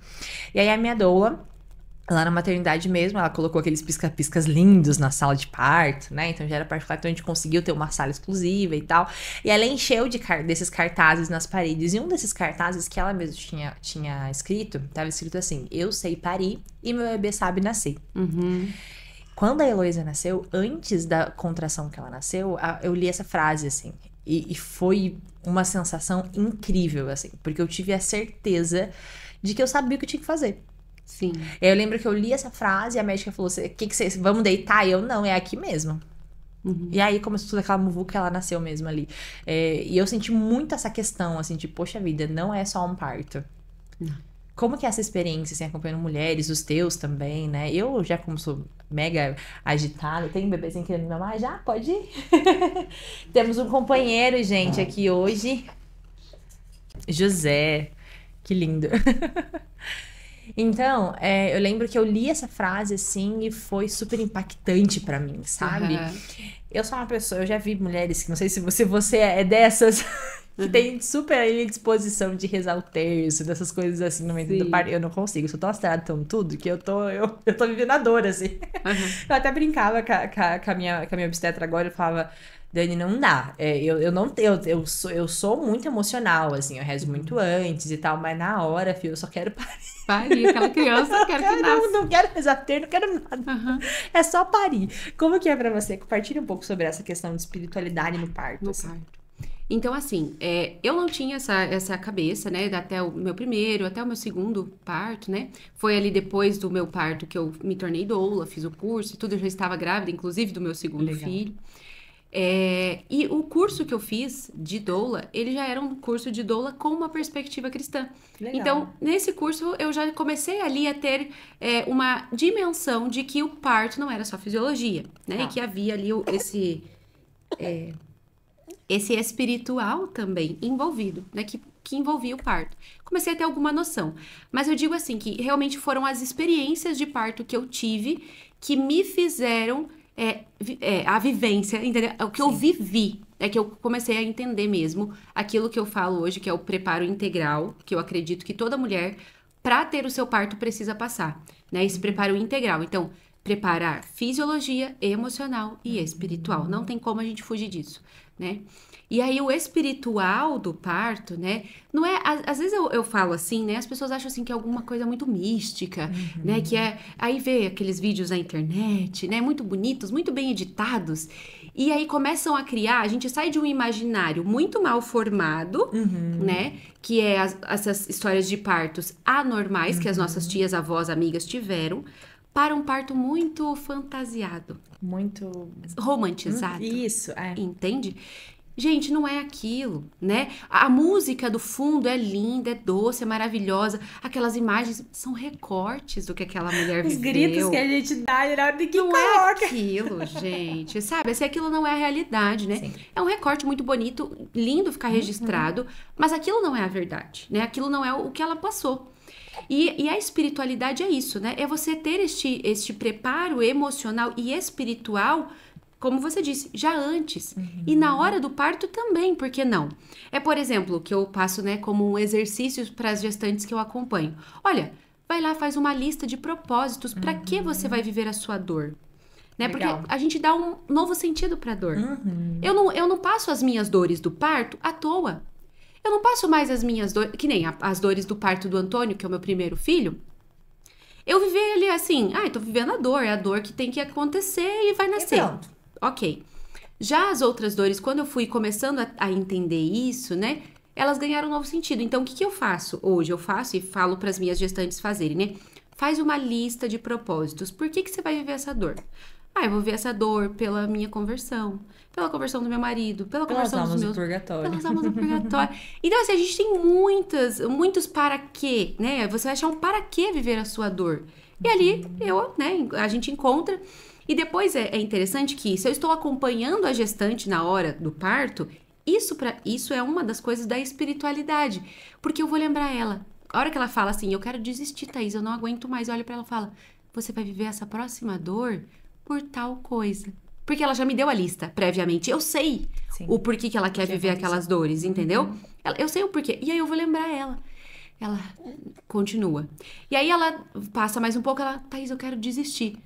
E aí a minha doula, lá na maternidade mesmo, ela colocou aqueles pisca-piscas lindos na sala de parto, né? Então já era particular, então a gente conseguiu ter uma sala exclusiva e tal. E ela encheu desses cartazes nas paredes. E um desses cartazes que ela mesma tinha escrito, tava escrito assim, eu sei parir e meu bebê sabe nascer. Quando a Heloísa nasceu, antes da contração que ela nasceu, eu li essa frase, assim. E foi uma sensação incrível, assim. Porque eu tive a certeza de que eu sabia o que eu tinha que fazer. Sim. Eu lembro que eu li essa frase e a médica falou, vamos deitar? E eu, não, é aqui mesmo. E aí começou toda aquela muvuca, ela nasceu mesmo ali. E eu senti muito essa questão, assim, de, poxa vida, não é só um parto. Como que é essa experiência, assim, acompanhando mulheres, os teus também, né? Eu já, como sou mega agitada, tenho um bebezinho querendo me mamar, já pode ir. Temos um companheiro, gente, aqui hoje. José. Que lindo. Então, eu lembro que eu li essa frase, assim, e foi super impactante pra mim, sabe? Eu sou uma pessoa, eu já vi mulheres que, não sei se você é dessas... que tem super aí disposição de rezar o terço, dessas coisas assim no meio do parto. Eu não consigo, eu sou tão astrada, tão tudo, que eu tô vivendo a dor, assim. Eu até brincava com a minha obstetra agora, eu falava, Dani, não dá. Eu sou muito emocional, assim, eu rezo muito antes e tal, mas na hora, filho, eu só quero parir. Parir, aquela criança, eu quero que nasça. Não quero rezar terço, não quero nada. É só parir. Como que é pra você? Compartilha um pouco sobre essa questão de espiritualidade no parto. No parto. Então, assim, eu não tinha essa cabeça, né, até o meu primeiro, até o meu segundo parto, né, foi ali depois do meu parto que eu me tornei doula, fiz o curso e tudo, eu já estava grávida, inclusive do meu segundo filho. E o curso que eu fiz de doula, ele já era um curso de doula com uma perspectiva cristã. Legal. Então, nesse curso, eu já comecei ali a ter uma dimensão de que o parto não era só fisiologia, né, e que havia ali esse espiritual também envolvido, né? Que envolvia o parto. Comecei a ter alguma noção. Mas eu digo assim, que realmente foram as experiências de parto que eu tive que me fizeram a vivência, entendeu? O que eu vivi. É que eu comecei a entender mesmo aquilo que eu falo hoje, que é o preparo integral, que eu acredito que toda mulher, para ter o seu parto, precisa passar, né? Esse preparo integral. Então, preparar fisiologia, emocional e espiritual. Não tem como a gente fugir disso, né? E aí o espiritual do parto, né? Não é... Às vezes eu falo assim, né? As pessoas acham assim que é alguma coisa muito mística, né? Que aí vê aqueles vídeos na internet, né? Muito bonitos, muito bem editados. E aí começam a criar... A gente sai de um imaginário muito mal formado, né? Que é essas histórias de partos anormais que as nossas tias, avós, amigas tiveram, para um parto muito fantasiado. Muito... romantizado. Isso, Entende? Gente, não é aquilo, né? A música do fundo é linda, é doce, é maravilhosa. Aquelas imagens são recortes do que aquela mulher viveu. Os gritos que a gente dá, que não coloca. É aquilo, gente, sabe? Se aquilo não é a realidade, né? Sim. É um recorte muito bonito, lindo ficar registrado, mas aquilo não é a verdade, né? Aquilo não é o que ela passou. E a espiritualidade é isso, né? É você ter este preparo emocional e espiritual, como você disse, já antes. E na hora do parto também, por que não? É, por exemplo, que eu passo, né, como um exercício para as gestantes que eu acompanho. Olha, vai lá, faz uma lista de propósitos. Para que você vai viver a sua dor? Né? Porque a gente dá um novo sentido para a dor. Eu não passo as minhas dores do parto à toa. Eu não passo mais as minhas dores, que nem as dores do parto do Antônio, que é o meu primeiro filho. Eu vivi ali assim, tô vivendo a dor, é a dor que tem que acontecer e vai nascer. E pronto. Ok. Já as outras dores, quando eu fui começando a entender isso, né, elas ganharam um novo sentido. Então, o que eu faço hoje? Eu faço e falo para as minhas gestantes fazerem, né? Faz uma lista de propósitos. Por que você vai viver essa dor? Eu vou ver essa dor pela minha conversão, pela conversão do meu marido, pela conversão dos meus... Pelas almas do purgatório. Então, assim, a gente tem muitos para quê, né? Você vai achar um para que viver a sua dor. E ali, a gente encontra... E depois é interessante que, se eu estou acompanhando a gestante na hora do parto, isso é uma das coisas da espiritualidade. Porque eu vou lembrar ela. A hora que ela fala assim, eu quero desistir, Thaís, eu não aguento mais. Eu olho pra ela e falo, você vai viver essa próxima dor por tal coisa. Porque ela já me deu a lista previamente. Eu sei o porquê que ela quer viver aquelas dores, entendeu? Eu sei o porquê. E aí eu vou lembrar ela. Ela continua. E aí ela passa mais um pouco, Thaís, eu quero desistir.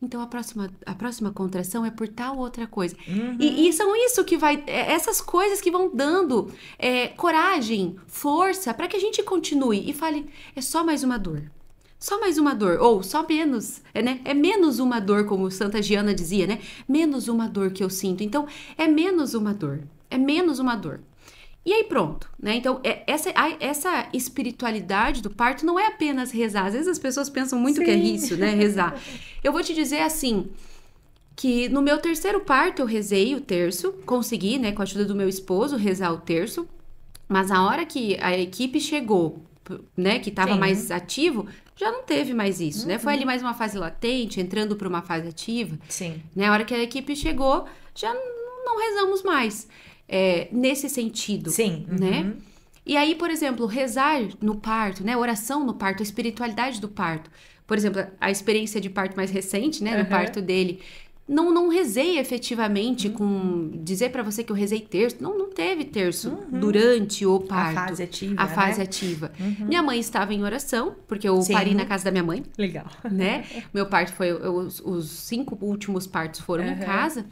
Então, a próxima contração é por tal outra coisa. E são isso que vai... essas coisas que vão dando coragem, força, para que a gente continue e fale, é só mais uma dor. Só mais uma dor. Ou só menos. Né? É menos uma dor, como Santa Giana dizia, né? Menos uma dor que eu sinto. Então, é menos uma dor. É menos uma dor. E aí pronto, né? Então, essa espiritualidade do parto não é apenas rezar. Às vezes as pessoas pensam muito que é isso, né? Rezar. Eu vou te dizer assim, que no meu terceiro parto eu rezei o terço, consegui, né, com a ajuda do meu esposo, rezar o terço. Mas a hora que a equipe chegou né, que estava Sim. mais ativo, já não teve mais isso, né? Foi ali mais uma fase latente, entrando para uma fase ativa. Sim. Né? A hora que a equipe chegou, já não rezamos mais nesse sentido, Sim. né? E aí, por exemplo, rezar no parto, né? Oração no parto, a espiritualidade do parto. Por exemplo, a experiência de parto mais recente, né? Do parto dele. Não rezei efetivamente com... Dizer pra você que eu rezei terço. Não teve terço durante o parto. A fase ativa, A fase né? ativa. Minha mãe estava em oração, porque eu Sim. pari na casa da minha mãe. Legal. Né? Meu parto foi... Os 5 últimos partos foram em casa.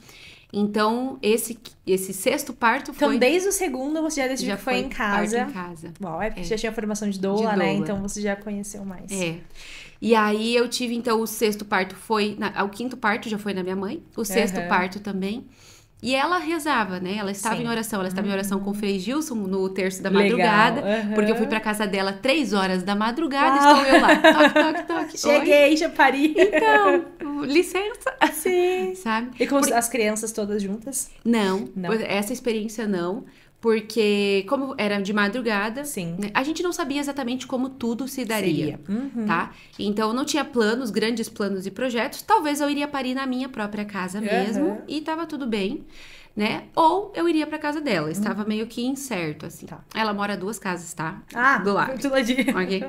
Então, esse sexto parto foi... Então, desde o segundo, você já decidiu que foi em casa. Parto em casa. Uau, porque você já tinha formação de doula, né? Então, você já conheceu mais. E aí, eu tive, então, o sexto parto foi... O quinto parto já foi na minha mãe. O sexto parto também. E ela rezava, né? Ela estava em oração. Ela estava em oração com o Frei Gilson no terço da madrugada. Porque eu fui pra casa dela 3 horas da madrugada. Estou eu lá. Toque, toque, toque. Cheguei, Oi? já pari. Então, licença. Sim. Sabe? E com as crianças todas juntas? Não. Essa experiência não. Porque, como era de madrugada, Sim. Né, a gente não sabia exatamente como tudo se daria, tá? Então, não tinha planos, grandes planos e projetos. Talvez eu iria parir na minha própria casa mesmo e tava tudo bem, né? Ou eu iria pra casa dela. Estava meio que incerto, assim. Tá. Ela mora 2 casas, tá? Ah, do lado. do ladinho. Ok?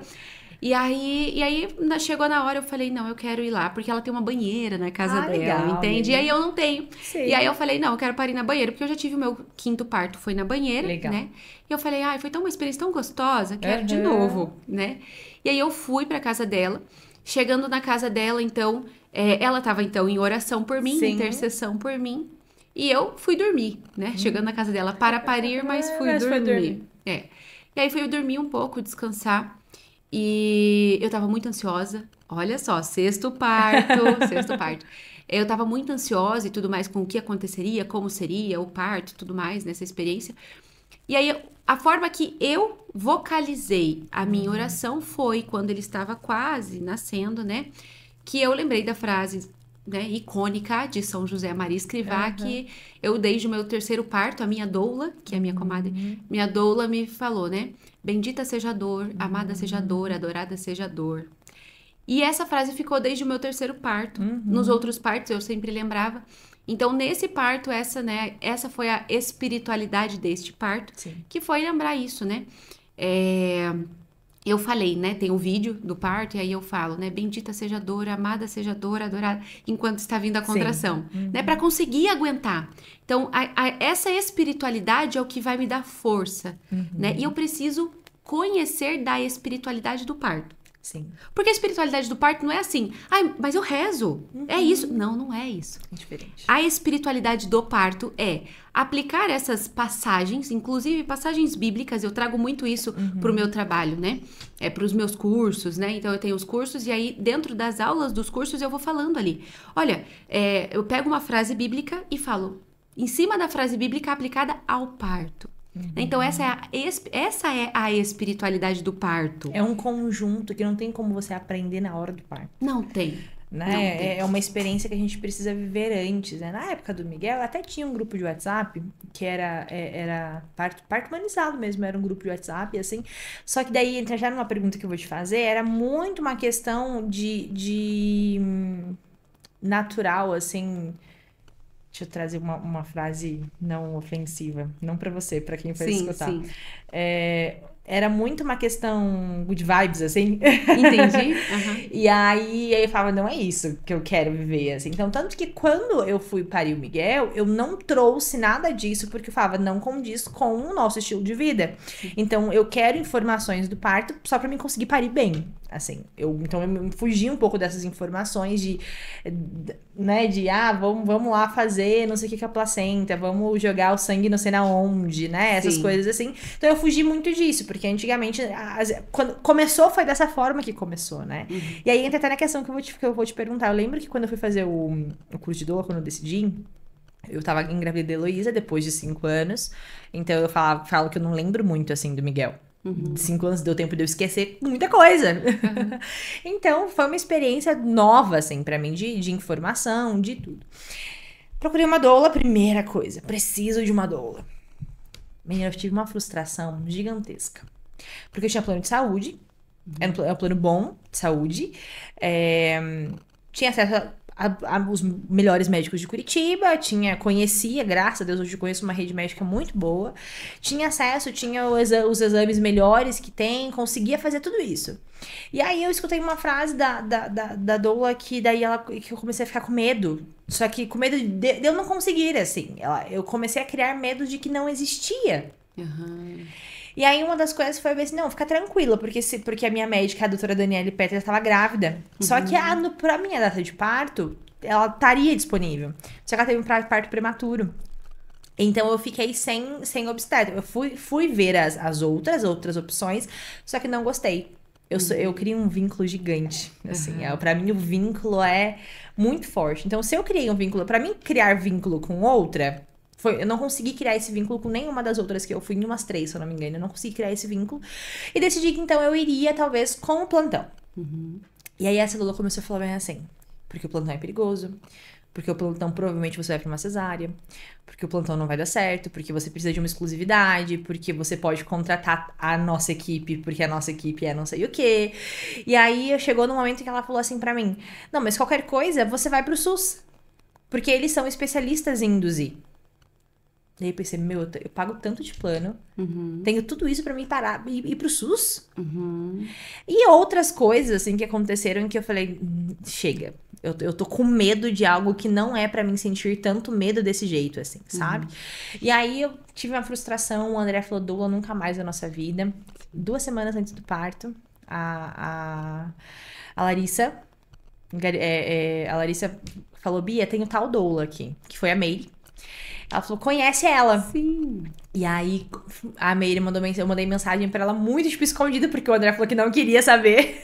E aí chegou na hora, eu falei, não, eu quero ir lá, porque ela tem uma banheira na casa dela, legal, entende? E aí eu não tenho. Sim. E aí eu falei, não, eu quero parir na banheira, porque eu já tive o meu quinto parto, foi na banheira, Legal. né? E eu falei, ai, foi uma experiência tão gostosa, quero de novo, né? E aí eu fui pra casa dela, chegando na casa dela, então, ela tava, então, em oração por mim, Sim. intercessão por mim, e eu fui dormir, né? Chegando na casa dela para parir, mas fui dormir. E aí fui dormir um pouco, descansar. E eu tava muito ansiosa. Olha só, sexto parto. Eu tava muito ansiosa e tudo mais com o que aconteceria, como seria o parto e tudo mais nessa experiência. E aí, a forma que eu vocalizei a minha oração foi quando ele estava quase nascendo, né? Que eu lembrei da frase, né, icônica de São José Maria Escrivá, que eu, desde o meu terceiro parto, a minha doula, que é a minha comadre, minha doula me falou, né? Bendita seja a dor, amada seja a dor, adorada seja a dor. E essa frase ficou desde o meu terceiro parto. Nos outros partos eu sempre lembrava. Então, nesse parto, essa foi a espiritualidade deste parto, que foi lembrar isso, né? Eu falei, né? Tem um vídeo do parto, e aí eu falo, né? Bendita seja a dor, amada seja a dor, adorada, enquanto está vindo a contração, né? Para conseguir aguentar. Então, essa espiritualidade é o que vai me dar força, né? E eu preciso conhecer da espiritualidade do parto. Sim. Porque a espiritualidade do parto não é assim, mas eu rezo, é isso. Não é isso. É diferente. A espiritualidade do parto é aplicar essas passagens, inclusive passagens bíblicas, eu trago muito isso pro meu trabalho, né? Pros meus cursos, né? Então, eu tenho os cursos e aí, dentro das aulas dos cursos, eu vou falando ali. Olha, eu pego uma frase bíblica e falo, em cima da frase bíblica aplicada ao parto. Então, essa é a espiritualidade do parto. É um conjunto que não tem como você aprender na hora do parto. Não tem. Né? Não tem. É uma experiência que a gente precisa viver antes, né? Na época do Miguel, até tinha um grupo de WhatsApp que era parto humanizado mesmo, era um grupo de WhatsApp, assim. Só que daí, entra já numa pergunta que eu vou te fazer, era muito uma questão de natural, assim. Deixa eu trazer uma frase não ofensiva, não pra você, pra quem for escutar. Sim. Era muito uma questão good vibes, assim. Entendi. E aí eu falava, não é isso que eu quero viver, assim. Então, tanto que quando eu fui parir o Miguel, eu não trouxe nada disso, porque eu falava, não condiz com o nosso estilo de vida. Então, eu quero informações do parto só pra mim conseguir parir bem, assim. Então, eu fugi um pouco dessas informações né, vamos lá fazer não sei o que com a placenta, vamos jogar o sangue não sei na onde, né, essas coisas assim. Então, eu fugi muito disso, porque antigamente, quando começou, foi dessa forma que começou, né? E aí entra até na questão que eu vou te perguntar. Eu lembro que quando eu fui fazer o curso de doula, quando eu decidi, eu tava engravidando da Heloísa depois de 5 anos. Então eu falo que eu não lembro muito, assim, do Miguel. 5 anos deu tempo de eu esquecer muita coisa. Então foi uma experiência nova, assim, pra mim, de informação, de tudo. Procurei uma doula, primeira coisa. Preciso de uma doula. Menina, eu tive uma frustração gigantesca. Porque eu tinha plano de saúde, era um plano bom de saúde, tinha acesso os melhores médicos de Curitiba, conhecia, graças a Deus, hoje eu conheço uma rede médica muito boa, tinha acesso, tinha os exames melhores que tem, conseguia fazer tudo isso. E aí eu escutei uma frase da doula que que eu comecei a ficar com medo. Só que com medo de eu não conseguir, assim. Eu comecei a criar medo de que não existia. Uhum. E aí uma das coisas foi assim, não, fica tranquila, porque a minha médica, a doutora Daniele Petter, estava grávida. Só que pra minha data de parto, ela estaria disponível. Só que ela teve um parto prematuro. Então eu fiquei sem obstétrica. Eu fui ver as outras opções, só que não gostei. Eu criei um vínculo gigante, assim. Pra mim, o vínculo é muito forte. Então, se eu criei um vínculo... Pra mim, criar vínculo com outra... Eu não consegui criar esse vínculo com nenhuma das outras que eu fui, em umas 3, se eu não me engano. Eu não consegui criar esse vínculo. E decidi que, então, eu iria, talvez, com o plantão. E aí, essa doula começou a falar bem assim. Porque o plantão é perigoso. Porque o plantão, provavelmente, você vai pra uma cesárea. Porque o plantão não vai dar certo. Porque você precisa de uma exclusividade. Porque você pode contratar a nossa equipe. Porque a nossa equipe é não sei o quê. E aí, chegou no momento que ela falou assim pra mim. Não, mas qualquer coisa, você vai pro SUS. Porque eles são especialistas em induzir. E aí eu pensei, eu pago tanto de plano, tenho tudo isso pra mim parar e ir pro SUS. E outras coisas, assim, que aconteceram em que eu falei, chega, eu tô com medo de algo que não é pra mim sentir tanto medo desse jeito, assim, sabe? E aí eu tive uma frustração, o André falou, doula, nunca mais na nossa vida. 2 semanas antes do parto, a Larissa, a Larissa falou, Bia, tem o tal doula aqui, que foi a Meire. Ela falou, conhece ela. Sim. E aí, a Meire eu mandei mensagem pra ela muito, tipo, escondida, porque o André falou que não queria saber.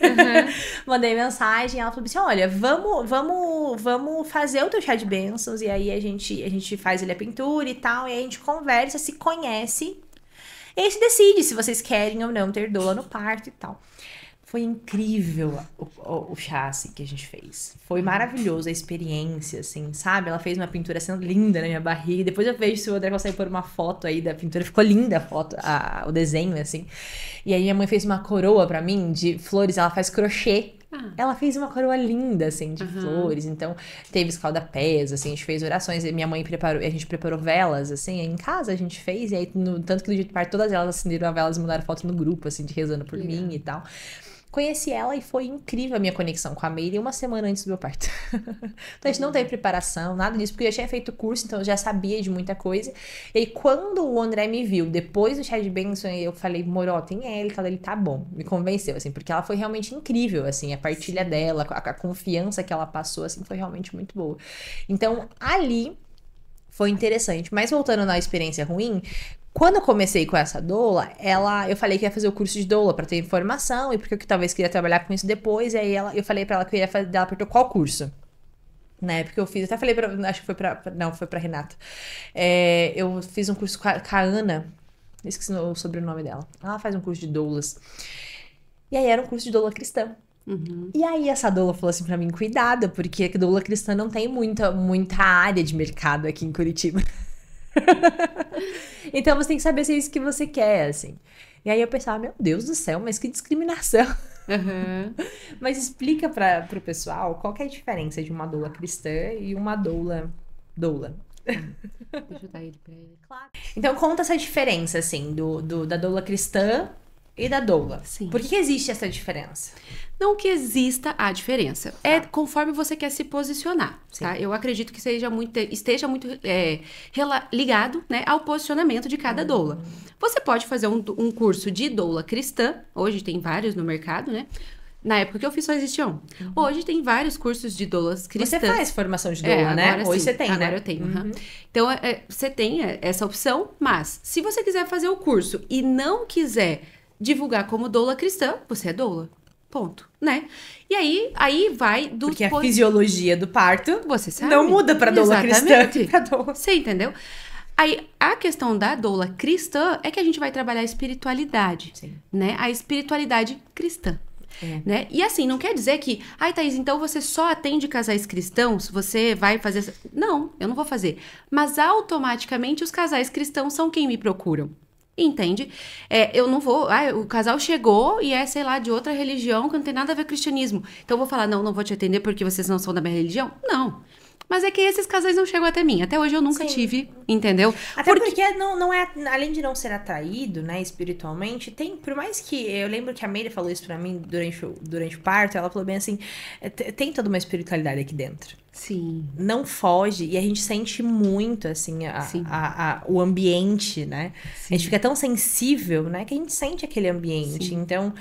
Mandei mensagem, ela falou assim, olha, vamos fazer o teu chá de bênçãos, e aí a gente faz ele a pintura e tal, e aí a gente conversa, se conhece, e aí se decide se vocês querem ou não ter doula no parto e tal. Foi incrível o chá, assim, que a gente fez. Foi maravilhoso a experiência, assim, sabe? Ela fez uma pintura sendo linda na minha barriga. Depois eu vejo se o André consegue pôr uma foto aí da pintura. Ficou linda a foto, o desenho, assim. E aí minha mãe fez uma coroa pra mim de flores. Ela faz crochê. Ela fez uma coroa linda, assim, de flores. Então, teve escaldapés, assim, a gente fez orações. E minha mãe a gente preparou velas, assim, em casa a gente fez. E aí, tanto que no dia de parto, todas elas acenderam a velas e mandaram foto no grupo, assim, de rezando por mim e tal. Conheci ela e foi incrível a minha conexão com a Meire 1 semana antes do meu parto. Então a gente não teve preparação, nada disso, porque eu já tinha feito curso, então eu já sabia de muita coisa. E aí quando o André me viu, depois do chá de bênção, eu falei, Moró, tem ele, ele tá bom. Me convenceu, assim, porque ela foi realmente incrível, assim, a partilha dela, a confiança que ela passou, assim, foi realmente muito boa. Então ali foi interessante. Mas voltando na experiência ruim, quando eu comecei com essa doula, eu falei que ia fazer o curso de doula pra ter informação e porque eu talvez queria trabalhar com isso depois. E aí eu falei pra ela que eu ia fazer, ela perguntou qual curso. Na época eu fiz, até falei acho que foi foi pra Renata. Eu fiz um curso com a Ana, esqueci o sobrenome dela. Ela faz um curso de doulas. E aí era um curso de doula cristã. E aí essa doula falou assim pra mim, cuidado, porque a doula cristã não tem muita área de mercado aqui em Curitiba. Então você tem que saber se é isso que você quer, assim. E aí eu pensava, meu Deus do céu, mas que discriminação. Mas explica pro pessoal qual que é a diferença de uma doula cristã e uma doula. Deixa eu dar ele pra ele. Claro. Então conta essa diferença, assim, da doula cristã e da doula. Sim. Por que existe essa diferença? Não que exista a diferença. É conforme você quer se posicionar, tá? Eu acredito que esteja muito ligado, né, ao posicionamento de cada doula. Você pode fazer um curso de doula cristã. Hoje tem vários no mercado, né? Na época que eu fiz só existia um. Hoje tem vários cursos de doulas cristãs. Você faz formação de doula, né? Hoje você tem, né? Agora eu tenho. Então, você tem essa opção, mas se você quiser fazer o curso e não quiser divulgar como doula cristã, você é doula. Ponto, né? E aí vai do... Porque a fisiologia do parto você sabe, não muda pra doula cristã. Pra doula. Você entendeu? Aí, a questão da doula cristã é que a gente vai trabalhar a espiritualidade, né? A espiritualidade cristã. Né? E assim, não quer dizer que... Ai, Thaís, então você só atende casais cristãos? Você vai fazer... Não, eu não vou fazer. Mas automaticamente os casais cristãos são quem me procuram. entende? Eu não vou... o casal chegou e sei lá, de outra religião que não tem nada a ver com o cristianismo. Então eu vou falar, não vou te atender porque vocês não são da minha religião? Não. Mas é que esses casais não chegam até mim. Até hoje eu nunca tive, entendeu? Até porque não é, além de não ser atraído, né, espiritualmente, por mais que, eu lembro que a Meire falou isso pra mim durante o parto, ela falou bem assim, tem toda uma espiritualidade aqui dentro. Sim. Não foge, e a gente sente muito, assim, o ambiente, né? Sim. A gente fica tão sensível, né, que a gente sente aquele ambiente. Sim. Então,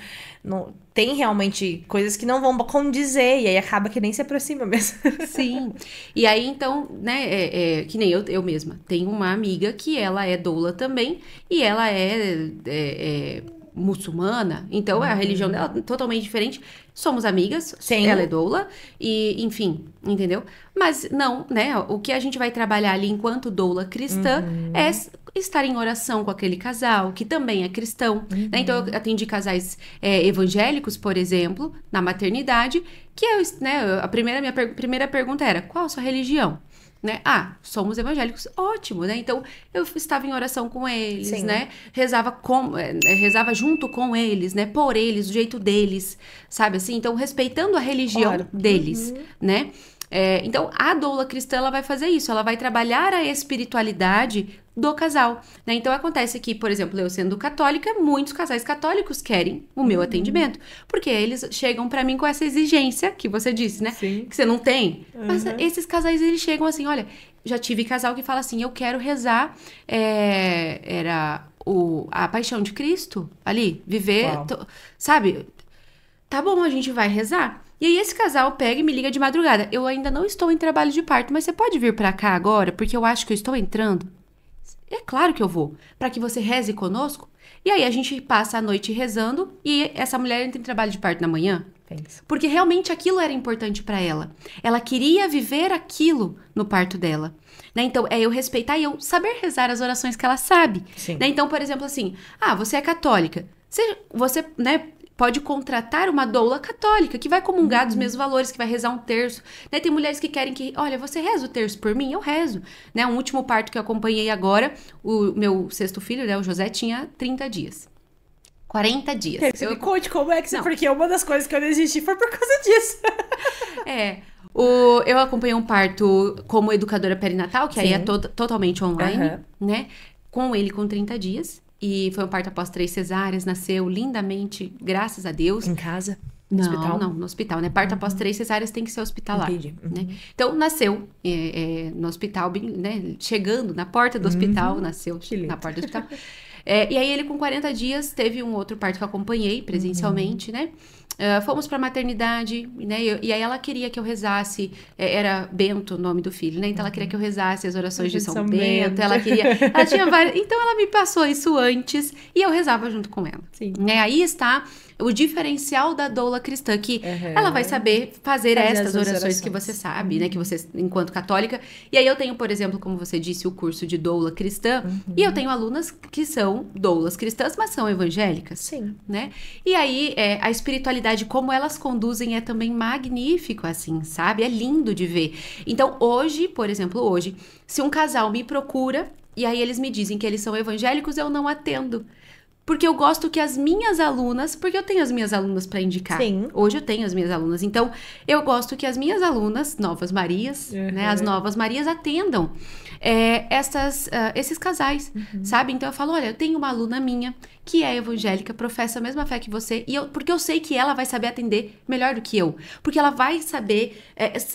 tem realmente coisas que não vão condizer, e aí acaba que nem se aproxima mesmo. Sim. E aí, então, né, que nem eu mesma. Tenho uma amiga que ela é doula também, e ela é muçulmana, então a religião dela é totalmente diferente. Somos amigas, sim, ela é doula, e enfim, entendeu? Mas não, né? O que a gente vai trabalhar ali enquanto doula cristã é estar em oração com aquele casal, que também é cristão. Né? Então, eu atendi casais evangélicos, por exemplo, na maternidade, que né, minha primeira pergunta era, qual a sua religião? Né? Somos evangélicos, ótimo, né? Então, eu estava em oração com eles, sim, né? Rezava junto com eles, né? Por eles, do jeito deles, sabe assim? Então, respeitando a religião deles, né? Então, a doula cristã, ela vai fazer isso. Ela vai trabalhar a espiritualidade do casal, né? Então, acontece que, por exemplo, eu sendo católica, muitos casais católicos querem o meu atendimento. Porque eles chegam pra mim com essa exigência que você disse, né? Sim. Que você não tem. Mas esses casais, eles chegam assim, olha... Já tive casal que fala assim, eu quero rezar... a paixão de Cristo ali, viver... sabe? Tá bom, a gente vai rezar. E aí esse casal pega e me liga de madrugada. Eu ainda não estou em trabalho de parto, mas você pode vir pra cá agora? Porque eu acho que eu estou entrando. É claro que eu vou. Pra que você reze conosco. E aí a gente passa a noite rezando e essa mulher entra em trabalho de parto na manhã. Porque realmente aquilo era importante pra ela. Ela queria viver aquilo no parto dela. Né? Então, eu respeitar e eu saber rezar as orações que ela sabe. Né? Então, por exemplo, assim, você é católica. Você né, pode contratar uma doula católica que vai comungar dos mesmos valores, que vai rezar um terço. Né? Tem mulheres que querem que, olha, você reza o terço por mim? Eu rezo. Né? Um último parto que eu acompanhei agora, o meu sexto filho, né, o José, tinha 30 dias. 40 dias. Me conte como é que você... Porque uma das coisas que eu desisti foi por causa disso. Eu acompanhei um parto como educadora perinatal, que aí é totalmente online, né? Com ele com 30 dias. E foi um parto após 3 cesáreas, nasceu lindamente, graças a Deus. Em casa? No hospital? Não, no hospital, né? Parto após 3 cesáreas tem que ser hospitalar. Entendi. Né? Então, nasceu no hospital, né? Chegando na porta do hospital, nasceu na porta do hospital. E aí, ele com 40 dias, teve um outro parto que eu acompanhei presencialmente, né? Fomos pra maternidade, né? E aí, ela queria que eu rezasse... era Bento o nome do filho, né? Então, ela queria que eu rezasse as orações de São Bento. Ela tinha várias... Então, ela me passou isso antes e eu rezava junto com ela. Sim. Né? Aí está... o diferencial da doula cristã, que ela vai saber fazer estas orações que você sabe, né? Que você, enquanto católica. E aí eu tenho, por exemplo, como você disse, o curso de doula cristã. E eu tenho alunas que são doulas cristãs, mas são evangélicas. Sim. Né? E aí, a espiritualidade, como elas conduzem, é também magnífico, assim, sabe? É lindo de ver. Então, hoje, por exemplo, se um casal me procura, e aí eles me dizem que eles são evangélicos, eu não atendo. Porque eu gosto que as minhas alunas... Porque eu tenho as minhas alunas para indicar. Sim. Hoje eu tenho as minhas alunas. Então, eu gosto que as minhas alunas, Novas Marias, né? As Novas Marias atendam esses casais, sabe? Então, eu falo, olha, eu tenho uma aluna minha que é evangélica, professa a mesma fé que você. Porque eu sei que ela vai saber atender melhor do que eu. Porque ela vai saber...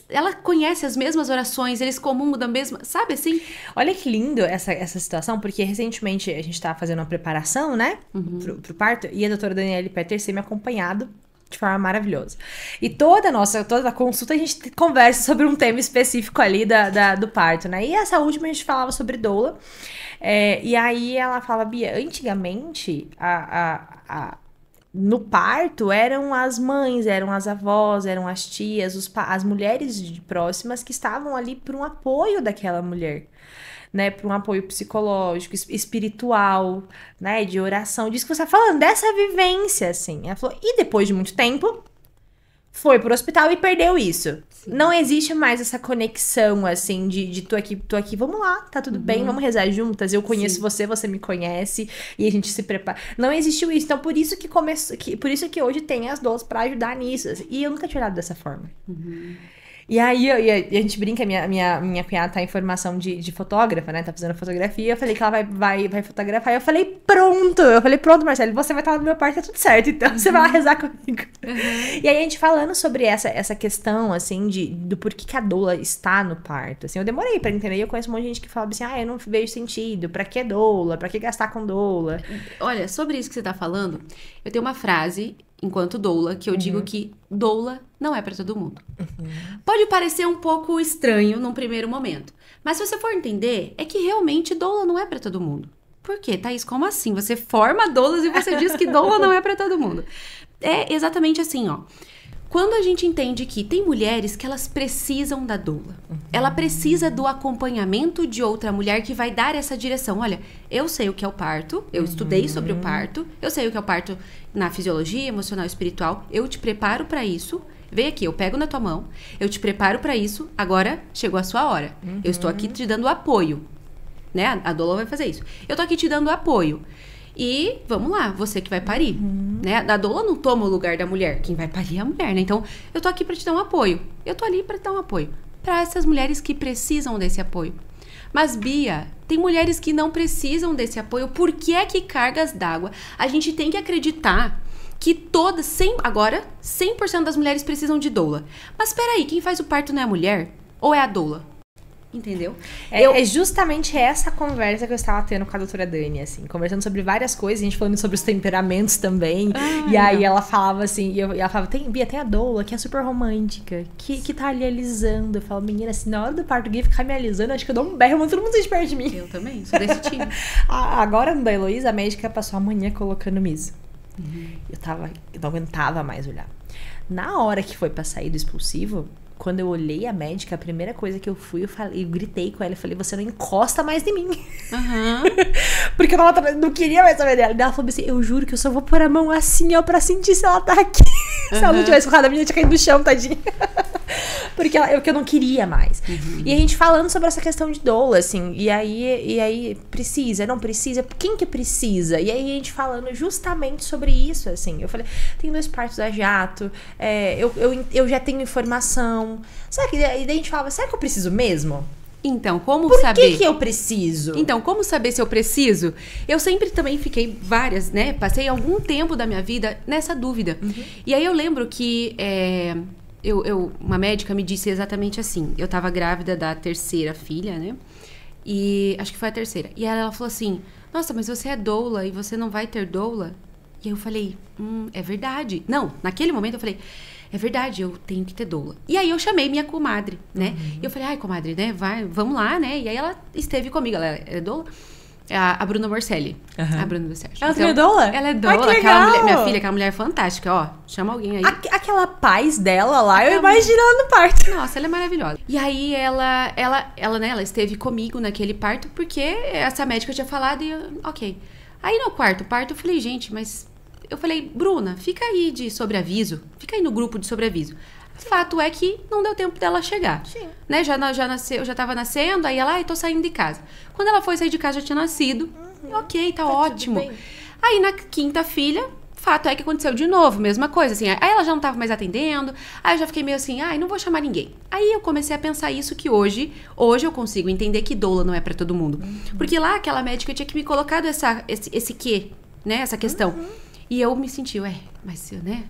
ela conhece as mesmas orações, eles comungam da mesma... Sabe assim? Olha que lindo essa situação, porque recentemente a gente tava fazendo uma preparação, né? Pro parto, e a doutora Daniele Petersen me acompanhado de forma maravilhosa. E toda a consulta a gente conversa sobre um tema específico ali do parto, né? E essa última a gente falava sobre doula. E aí ela fala, Bia, antigamente no parto eram as mães, eram as avós, eram as tias, as mulheres próximas que estavam ali por um apoio daquela mulher. Né, para um apoio psicológico, espiritual, né, de oração, disso que você tá falando, dessa vivência, assim. Ela falou, e depois de muito tempo, foi pro hospital e perdeu isso. Não existe mais essa conexão, assim, de tô aqui, vamos lá, tá tudo bem, vamos rezar juntas, eu conheço você, você me conhece, e a gente se prepara. Não existiu isso, então por isso por isso que hoje tem as doulas pra ajudar nisso, assim, e eu nunca tinha olhado dessa forma. E aí, a gente brinca, minha cunhada tá em formação de fotógrafa, né? Tá fazendo fotografia. Eu falei que ela vai fotografar. Eu falei, pronto, Marcelo, você vai estar no meu parto, tá tudo certo. Então, você vai lá rezar comigo. E aí, a gente falando sobre essa questão, assim, do porquê que a doula está no parto. Assim, eu demorei pra entender. Eu conheço um monte de gente que fala assim, eu não vejo sentido. Pra que doula? Pra que gastar com doula? Olha, sobre isso que você tá falando, eu tenho uma frase... enquanto doula, que eu digo que doula não é pra todo mundo. Pode parecer um pouco estranho num primeiro momento, mas se você for entender, é que realmente doula não é pra todo mundo. Por quê, Thaís? Como assim? Você forma doulas e você diz que doula não é pra todo mundo. É exatamente assim, ó. Quando a gente entende que tem mulheres que elas precisam da doula, ela precisa do acompanhamento de outra mulher que vai dar essa direção. Olha, eu sei o que é o parto, eu estudei sobre o parto, eu sei o que é o parto na fisiologia, emocional e espiritual, eu te preparo pra isso. Vem aqui, eu pego na tua mão, eu te preparo pra isso, agora chegou a sua hora. Eu estou aqui te dando apoio, né? A doula vai fazer isso. Eu tô aqui te dando apoio. E vamos lá, você que vai parir, né? A doula não toma o lugar da mulher, quem vai parir é a mulher, né? Então, eu tô aqui pra te dar um apoio. Eu tô ali pra te dar um apoio. Pra essas mulheres que precisam desse apoio. Mas, Bia, tem mulheres que não precisam desse apoio. Por que é que cargas d'água? A gente tem que acreditar que agora, 100% das mulheres precisam de doula. Mas peraí, quem faz o parto não é a mulher? Ou é a doula? Entendeu? É justamente essa conversa que eu estava tendo com a doutora Dani, assim, conversando sobre várias coisas, a gente falando sobre os temperamentos também, e aí ela falava assim, e ela falava, Bia, tem a doula, que é super romântica, que tá ali alisando. Eu falo, menina, assim, na hora do parto gay ficar me alisando, acho que eu dou um berro, mas todo mundo se perto de mim. Eu também, sou desse time. Agora, no da Heloísa, a médica passou a manhã colocando miso. Eu não aguentava mais olhar. Na hora que foi pra sair do expulsivo, quando eu olhei a médica, a primeira coisa que eu gritei com ela e falei, você não encosta mais em mim. Porque eu não queria mais saber dela. E ela falou assim, eu juro que eu só vou pôr a mão assim, ó, pra sentir se ela tá aqui. Se ela não tivesse corrado, a menina tinha caído no chão, tadinha. Porque eu não queria mais. E a gente falando sobre essa questão de doula, assim, e aí precisa, não precisa, quem que precisa? E aí a gente falando justamente sobre isso, assim. Eu falei, tem 2 partos a jato, eu já tenho informação. Sabe que daí a gente falava, será que eu preciso mesmo? Então, como Por saber? Por que eu preciso? Então, como saber se eu preciso? Eu sempre também fiquei passei algum tempo da minha vida nessa dúvida. E aí eu lembro que uma médica me disse exatamente assim. Eu tava grávida da 3ª filha, né? E acho que foi a 3ª. E ela falou assim, nossa, mas você é doula e você não vai ter doula? E eu falei, é verdade. Não, naquele momento eu falei, é verdade, eu tenho que ter doula. E aí eu chamei minha comadre, né? E eu falei, ai, comadre, né? Vamos lá, né? E aí ela esteve comigo, ela é doula. A Bruna Morcelli. A Bruna do Sérgio. Ela é doula? Ela é doula. Minha filha, aquela mulher fantástica, ó. Chama alguém aí. Aquela paz dela lá, eu imagino ela no parto. Nossa, ela é maravilhosa. E aí ela esteve comigo naquele parto porque essa médica tinha falado e ok. Aí no quarto parto eu falei, gente, mas... Eu falei, Bruna, fica aí de sobreaviso. Fica aí no grupo de sobreaviso. Fato é que não deu tempo dela chegar. Sim. Né? Já nasceu, eu já tava nascendo, aí ela, tô saindo de casa. Quando ela foi sair de casa, já tinha nascido. Ok, tá ótimo. Aí na 5ª filha, fato é que aconteceu de novo, mesma coisa, assim. Aí ela já não tava mais atendendo, aí eu já fiquei meio assim, não vou chamar ninguém. Aí eu comecei a pensar isso que hoje eu consigo entender que doula não é pra todo mundo. Porque lá aquela médica tinha que me colocado esse quê, né? Essa questão. E eu me senti, mas, né?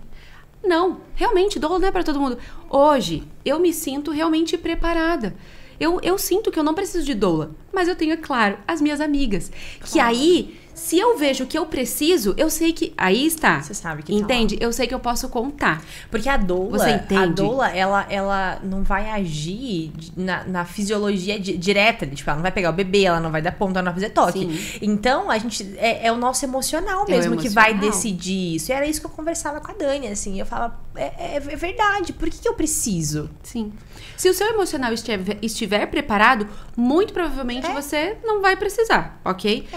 Não, realmente, doula não é pra todo mundo. Hoje, eu me sinto realmente preparada. Eu sinto que eu não preciso de doula. Mas eu tenho, é claro, as minhas amigas. Claro. Que aí, se eu vejo que eu preciso, eu sei que... Aí está. Você sabe que entende? Tá lá. Eu sei que eu posso contar. Porque a doula... Você entende? A doula, ela não vai agir na fisiologia direta. Tipo, ela não vai pegar o bebê, ela não vai dar ponta, ela não vai fazer toque. Sim. Então, a gente... É o nosso emocional mesmo que vai decidir isso. E era isso que eu conversava com a Dani, assim. Eu falava, é verdade. Por que eu preciso? Sim. Se o seu emocional estiver preparado, muito provavelmente você não vai precisar, ok?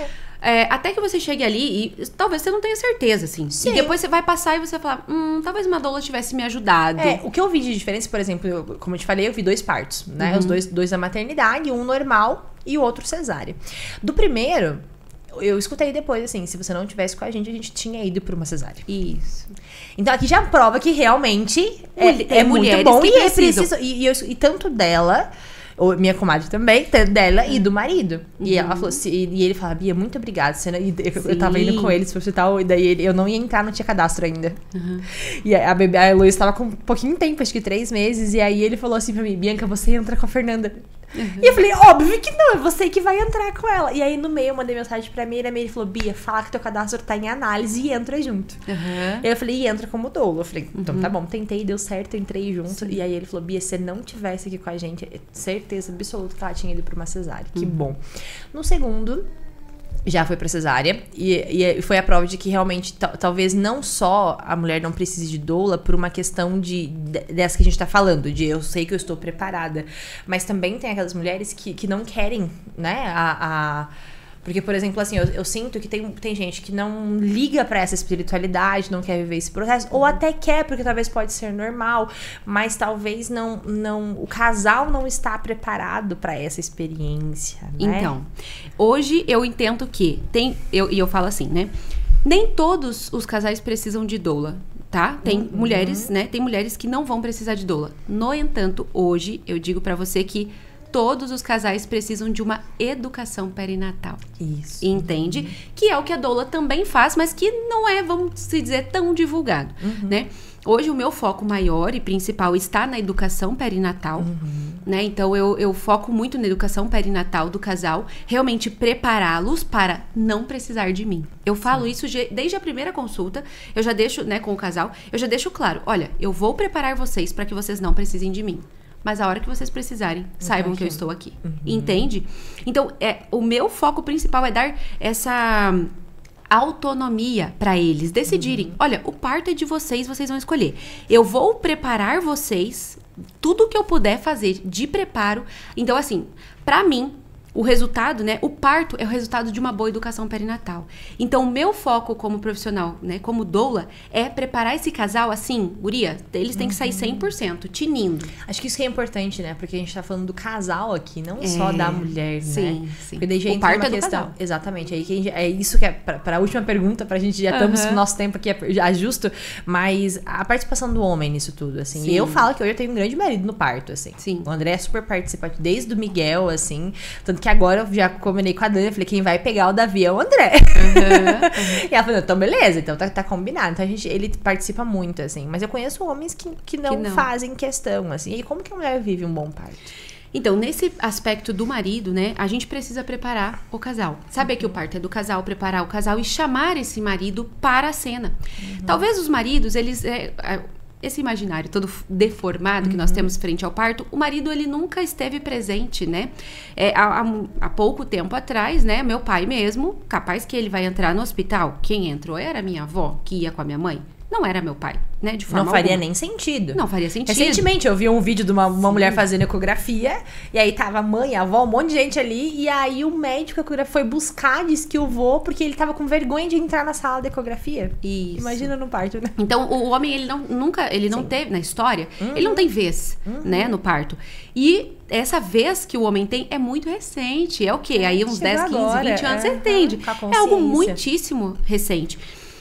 até que você chegue ali e talvez você não tenha certeza, assim. Sim. E depois você vai passar e você vai falar, talvez uma doula tivesse me ajudado. O que eu vi de diferença, por exemplo, como eu te falei, eu vi 2 partos, né? Os dois da maternidade, um normal e o outro cesárea. Do primeiro, eu escutei depois, assim, se você não tivesse com a gente tinha ido por uma cesárea. Isso. Então aqui já prova que realmente é muito mulheres bom que e precisam. e tanto dela, minha comadre também, tanto dela e do marido. E ela falou assim, e ele falava, Bia, muito obrigada. Eu tava indo com eles pro hospital, e daí eu não ia entrar, não tinha cadastro ainda. E a Heloísa tava com um pouquinho de tempo, acho que 3 meses, e aí ele falou assim pra mim, Bianca, você entra com a Fernanda. E eu falei, óbvio que não, é você que vai entrar com ela. E aí no meio eu mandei mensagem pra mim, e ele falou, Bia, fala que teu cadastro tá em análise e entra junto. E eu falei, e entra como doula. Eu falei, então tá bom, tentei, deu certo, entrei junto. Sim. E aí ele falou, Bia, se você não tivesse aqui com a gente, certeza absoluta que ela tinha ido pra uma cesárea. Que bom. No segundo, já foi pra cesárea. E foi a prova de que realmente, talvez não só a mulher não precise de doula por uma questão dessa que a gente tá falando, de eu sei que eu estou preparada. Mas também tem aquelas mulheres que não querem, né, porque, por exemplo, assim, eu sinto que tem gente que não liga pra essa espiritualidade, não quer viver esse processo, ou até quer, porque talvez pode ser normal, mas talvez não o casal não está preparado pra essa experiência, né? Então, hoje eu entendo que eu falo assim, né? Nem todos os casais precisam de doula, tá? Tem mulheres, né? Tem mulheres que não vão precisar de doula. No entanto, hoje eu digo pra você que todos os casais precisam de uma educação perinatal. Isso. Entende? Que é o que a doula também faz, mas que não é, vamos se dizer, tão divulgado, né? Hoje o meu foco maior e principal está na educação perinatal, né? Então eu foco muito na educação perinatal do casal, realmente prepará-los para não precisar de mim. Eu falo isso desde a primeira consulta, eu já deixo, né, com o casal, eu já deixo claro, olha, eu vou preparar vocês para que vocês não precisem de mim. Mas a hora que vocês precisarem, saibam que eu estou aqui. Entende? Então, o meu foco principal é dar essa autonomia para eles decidirem. Olha, o parto é de vocês, vocês vão escolher. Eu vou preparar vocês, tudo que eu puder fazer de preparo. Então, assim, para mim, o resultado, né? O parto é o resultado de uma boa educação perinatal. Então, o meu foco como profissional, né? Como doula, é preparar esse casal assim, guria, eles têm que sair 100%, tinindo. Acho que isso que é importante, né? Porque a gente tá falando do casal aqui, não só da mulher, sim, né? Sim, Porque daí já o parto é do questão. casal. Exatamente. Aí que é isso que é para a última pergunta, pra gente já estamos com o nosso tempo aqui já justo, mas a participação do homem nisso tudo, assim. Sim. E eu falo que hoje eu tenho um grande marido no parto, assim. Sim. O André é super participativo, desde o Miguel, assim. Tanto que agora eu já combinei com a Dani, eu falei, quem vai pegar o Davi é o André. E ela falou, então beleza, então tá combinado. Então ele participa muito, assim. Mas eu conheço homens que não fazem questão, assim. E como que a mulher vive um bom parto? Então, nesse aspecto do marido, né, a gente precisa preparar o casal. Saber que o parto é do casal, preparar o casal e chamar esse marido para a cena. Talvez os maridos, eles... esse imaginário todo deformado que nós temos frente ao parto, o marido, ele nunca esteve presente, né? Há pouco tempo atrás, né? Meu pai mesmo, capaz que ele vai entrar no hospital. Quem entrou era minha avó, que ia com a minha mãe. Não era meu pai, né? De forma não faria alguma. nem sentido. Não faria sentido. Recentemente eu vi um vídeo de uma mulher fazendo ecografia, e aí tava a mãe, a avó, um monte de gente ali, e aí o médico foi buscar, disse que o vô, porque ele tava com vergonha de entrar na sala de ecografia. Isso. Imagina no parto, né? Então, o homem, ele não teve, na história, ele não tem vez, né, no parto. E essa vez que o homem tem é muito recente. É o quê? Aí uns 10, 15, 20 anos, você entende? Com a É algo consciência. muitíssimo recente.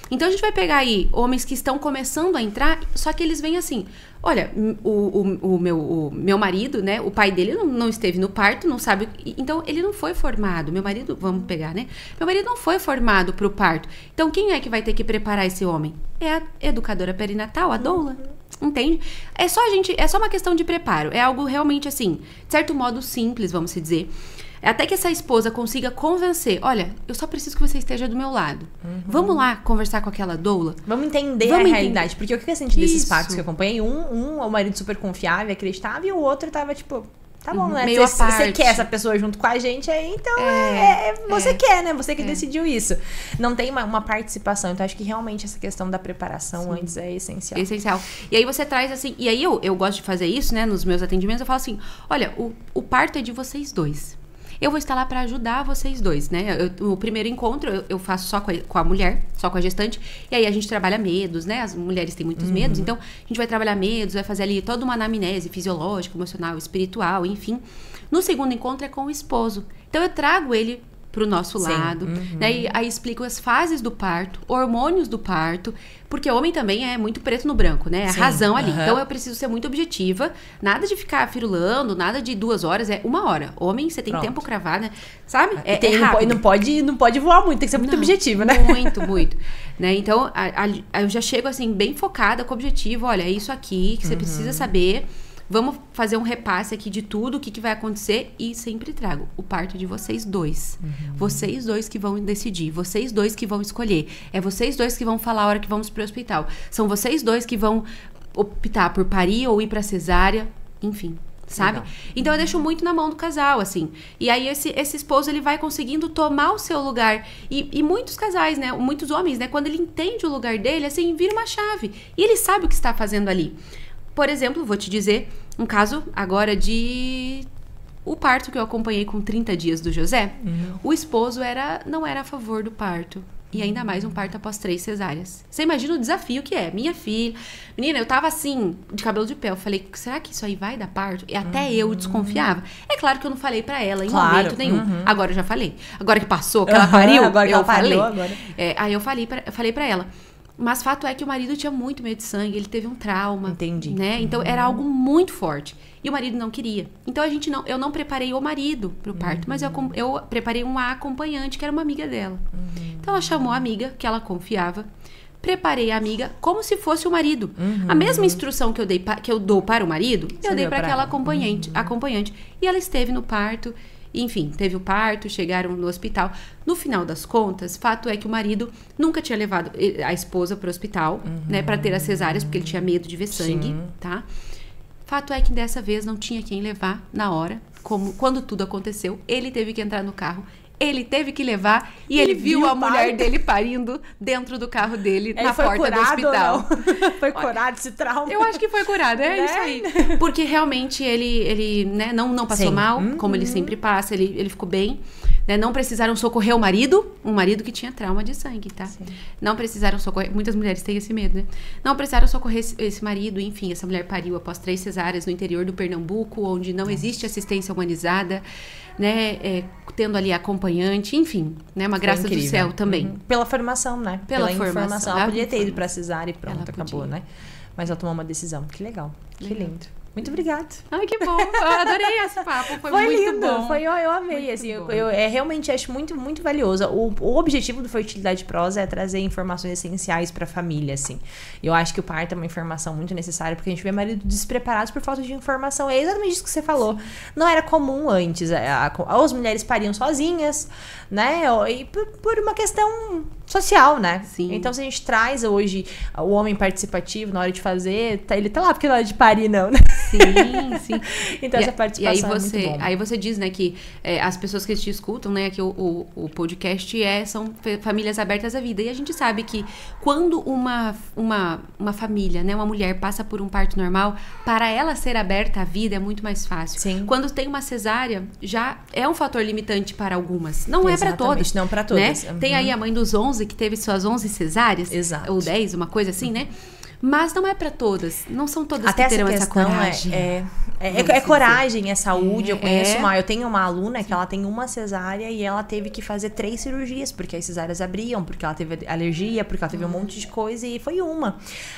Então, a gente vai pegar aí homens que estão começando a entrar, só que eles vêm assim, olha, o meu marido, né, o pai dele não esteve no parto, não sabe, então ele não foi formado, meu marido, vamos pegar, né, meu marido não foi formado para o parto, então quem é que vai ter que preparar esse homem? É a educadora perinatal, a doula, entende? É só uma questão de preparo, é algo realmente assim, de certo modo simples, vamos se dizer. Até que essa esposa consiga convencer, olha, eu só preciso que você esteja do meu lado. Vamos lá conversar com aquela doula? Vamos entender a realidade. Porque o que eu senti desses partos que eu acompanhei? O marido super confiável, acreditava, e o outro tava tipo... Tá bom, né? Meio Se você quer essa pessoa junto com a gente, aí então você quer, né? Você que decidiu isso. Não tem uma participação. Então, acho que realmente essa questão da preparação antes é essencial. É essencial. E aí você traz assim... E aí eu gosto de fazer isso, né? Nos meus atendimentos, eu falo assim... Olha, o parto é de vocês dois. eu vou estar lá para ajudar vocês dois, né? O primeiro encontro eu faço só com a mulher, só com a gestante, e aí a gente trabalha medos, né? As mulheres têm muitos medos, então a gente vai trabalhar medos, vai fazer ali toda uma anamnese fisiológica, emocional, espiritual, enfim. No segundo encontro é com o esposo. Então eu trago ele pro nosso lado, né? E aí explico as fases do parto, hormônios do parto, porque o homem também é muito preto no branco, né? A razão ali. Então eu preciso ser muito objetiva, nada de ficar firulando, nada de 2 horas, é 1 hora. Homem, você tem tempo cravado, né? Sabe? É rápido. Não pode voar muito, tem que ser muito objetiva, né? Muito. Né? Então, eu já chego assim, bem focada com o objetivo, olha, é isso aqui que você precisa saber. Vamos fazer um repasse aqui de tudo, o que vai acontecer, e sempre trago o parto de vocês dois. Vocês dois que vão decidir, vocês dois que vão escolher. É vocês dois que vão falar a hora que vamos pro hospital. São vocês dois que vão optar por parir ou ir pra cesárea, enfim, sabe? Legal. Então eu deixo muito na mão do casal, assim. E aí esse esposo, ele vai conseguindo tomar o seu lugar. E muitos casais, né, muitos homens, né, quando ele entende o lugar dele, assim, vira uma chave. E ele sabe o que está fazendo ali. Por exemplo, vou te dizer um caso agora o parto que eu acompanhei com 30 dias do José. O esposo não era a favor do parto. E ainda mais um parto após 3 cesáreas. Você imagina o desafio que é. Minha filha... Menina, eu tava assim, de cabelo de pé. Eu falei, será que isso aí vai dar parto? E até eu desconfiava. É claro que eu não falei pra ela em momento nenhum. Agora eu já falei. Agora que passou, que ela pariu, agora eu falei. Aí eu falei pra ela. Mas fato é que o marido tinha muito medo de sangue, ele teve um trauma. Entendi. Né? Então era algo muito forte. E o marido não queria. Então eu não preparei o marido pro parto, mas eu preparei uma acompanhante, que era uma amiga dela. Então ela chamou a amiga, que ela confiava. Preparei a amiga como se fosse o marido. A mesma instrução que eu dou para o marido, eu dei para aquela acompanhante. E ela esteve no parto. Enfim, teve o parto, chegaram no hospital. No final das contas, fato é que o marido nunca tinha levado a esposa para o hospital, né, para ter as cesáreas, porque ele tinha medo de ver sangue, tá? Fato é que dessa vez não tinha quem levar na hora, quando tudo aconteceu, ele teve que entrar no carro. Ele teve que levar e ele viu a mulher dele parindo dentro do carro dele, na porta do hospital. Foi curado esse trauma? Eu acho que foi curado, isso aí. Porque realmente ele né, não passou mal, como ele sempre passa, ele ficou bem. Né? Não precisaram socorrer o marido, um marido que tinha trauma de sangue, tá? Sim. Não precisaram socorrer, muitas mulheres têm esse medo, né? Não precisaram socorrer esse marido, enfim, essa mulher pariu após 3 cesáreas no interior do Pernambuco, onde não existe assistência humanizada, né? Tendo ali acompanhante, enfim, né? Uma graça do céu também. Pela formação, né? Pela informação. Ela podia ter ido pra cesárea e pronto, acabou, né? Mas ela tomou uma decisão. Que legal, que lindo. Muito obrigada. Ai, que bom. Eu adorei esse papo. Foi muito lindo. Bom. Eu amei. Muito assim, eu realmente acho muito, muito valioso. O objetivo do Fertilidade Prosa é trazer informações essenciais para a família, assim. Eu acho que o parto é uma informação muito necessária, porque a gente vê maridos despreparados por falta de informação. É exatamente isso que você falou. Sim. Não era comum antes. As mulheres pariam sozinhas, né? E por uma questão social, né? Sim. Então, se a gente traz hoje o homem participativo na hora de fazer, ele tá lá porque na hora de parir, não, né? Sim. Então, essa participação é muito bom. Aí você diz, né, que as pessoas que te escutam, né, que o podcast são famílias abertas à vida. E a gente sabe que quando uma família, né, uma mulher passa por um parto normal, para ela ser aberta à vida é muito mais fácil. Sim. Quando tem uma cesárea, já é um fator limitante para algumas. Não é para todas. Não para todas. Né? Tem aí a mãe dos 11, que teve suas 11 cesáreas. Exato. Ou 10, uma coisa assim, né? Mas não é pra todas. Não são todas até que terão essa coragem. É coragem, é saúde. Eu conheço eu tenho uma aluna que ela tem uma cesárea e ela teve que fazer 3 cirurgias, porque as cesáreas abriam, porque ela teve alergia, porque ela teve um monte de coisa e foi uma.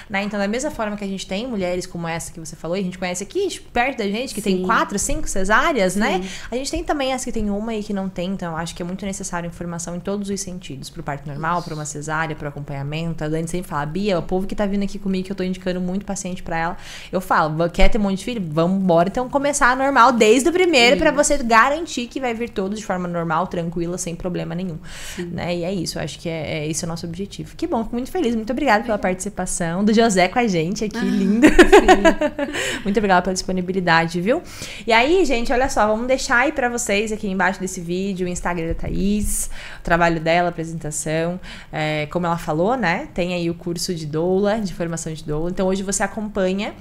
Né? Então, da mesma forma que a gente tem mulheres como essa que você falou, e a gente conhece aqui, perto da gente, que tem 4, 5 cesáreas, né? A gente tem também as que tem uma e que não tem, então eu acho que é muito necessário informação em todos os sentidos, pro parto normal, pra uma cesárea, pro acompanhamento. A Dani sempre fala, Bia, o povo que tá vindo aqui comigo, que eu tô indicando muito paciente pra ela, eu falo, quer ter um monte de filho? Vamos embora, então começar normal desde o primeiro, pra você garantir que vai vir todos de forma normal, tranquila, sem problema nenhum. Né? E é isso, eu acho que esse é o nosso objetivo. Que bom, fico muito feliz, muito obrigada pela participação do José com a gente aqui, lindo. Muito obrigada pela disponibilidade, viu? E aí, gente, olha só, vamos deixar aí pra vocês aqui embaixo desse vídeo o Instagram da Thaís, o trabalho dela, a apresentação, como ela falou, né? Tem aí o curso de doula, de formação de doula. Então, hoje você acompanha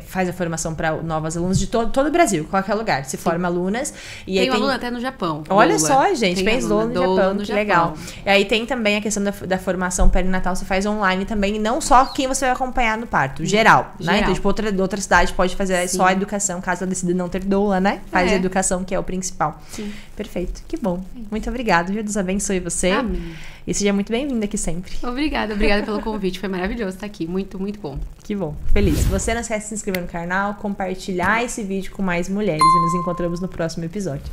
faz a formação para novas alunas de todo o Brasil, qualquer lugar. Se forma alunas. E tem aí aluna até no Japão. Olha doula. só, gente, Tem fez doula no Japão, que legal. E aí tem também a questão da formação perinatal, você faz online também, e não só quem você vai acompanhar no parto, geral, né? Então, tipo, outra cidade pode fazer só a educação, caso ela decida não ter doula, né? Faz a educação, que é o principal. Sim. Perfeito, que bom. Muito obrigada, Deus abençoe você. Amém. E seja muito bem-vinda aqui sempre. Obrigada pelo convite, foi maravilhoso estar aqui, muito, muito bom. Que bom, feliz. Você não esquece de se inscrever no canal, compartilhar esse vídeo com mais mulheres e nos encontramos no próximo episódio.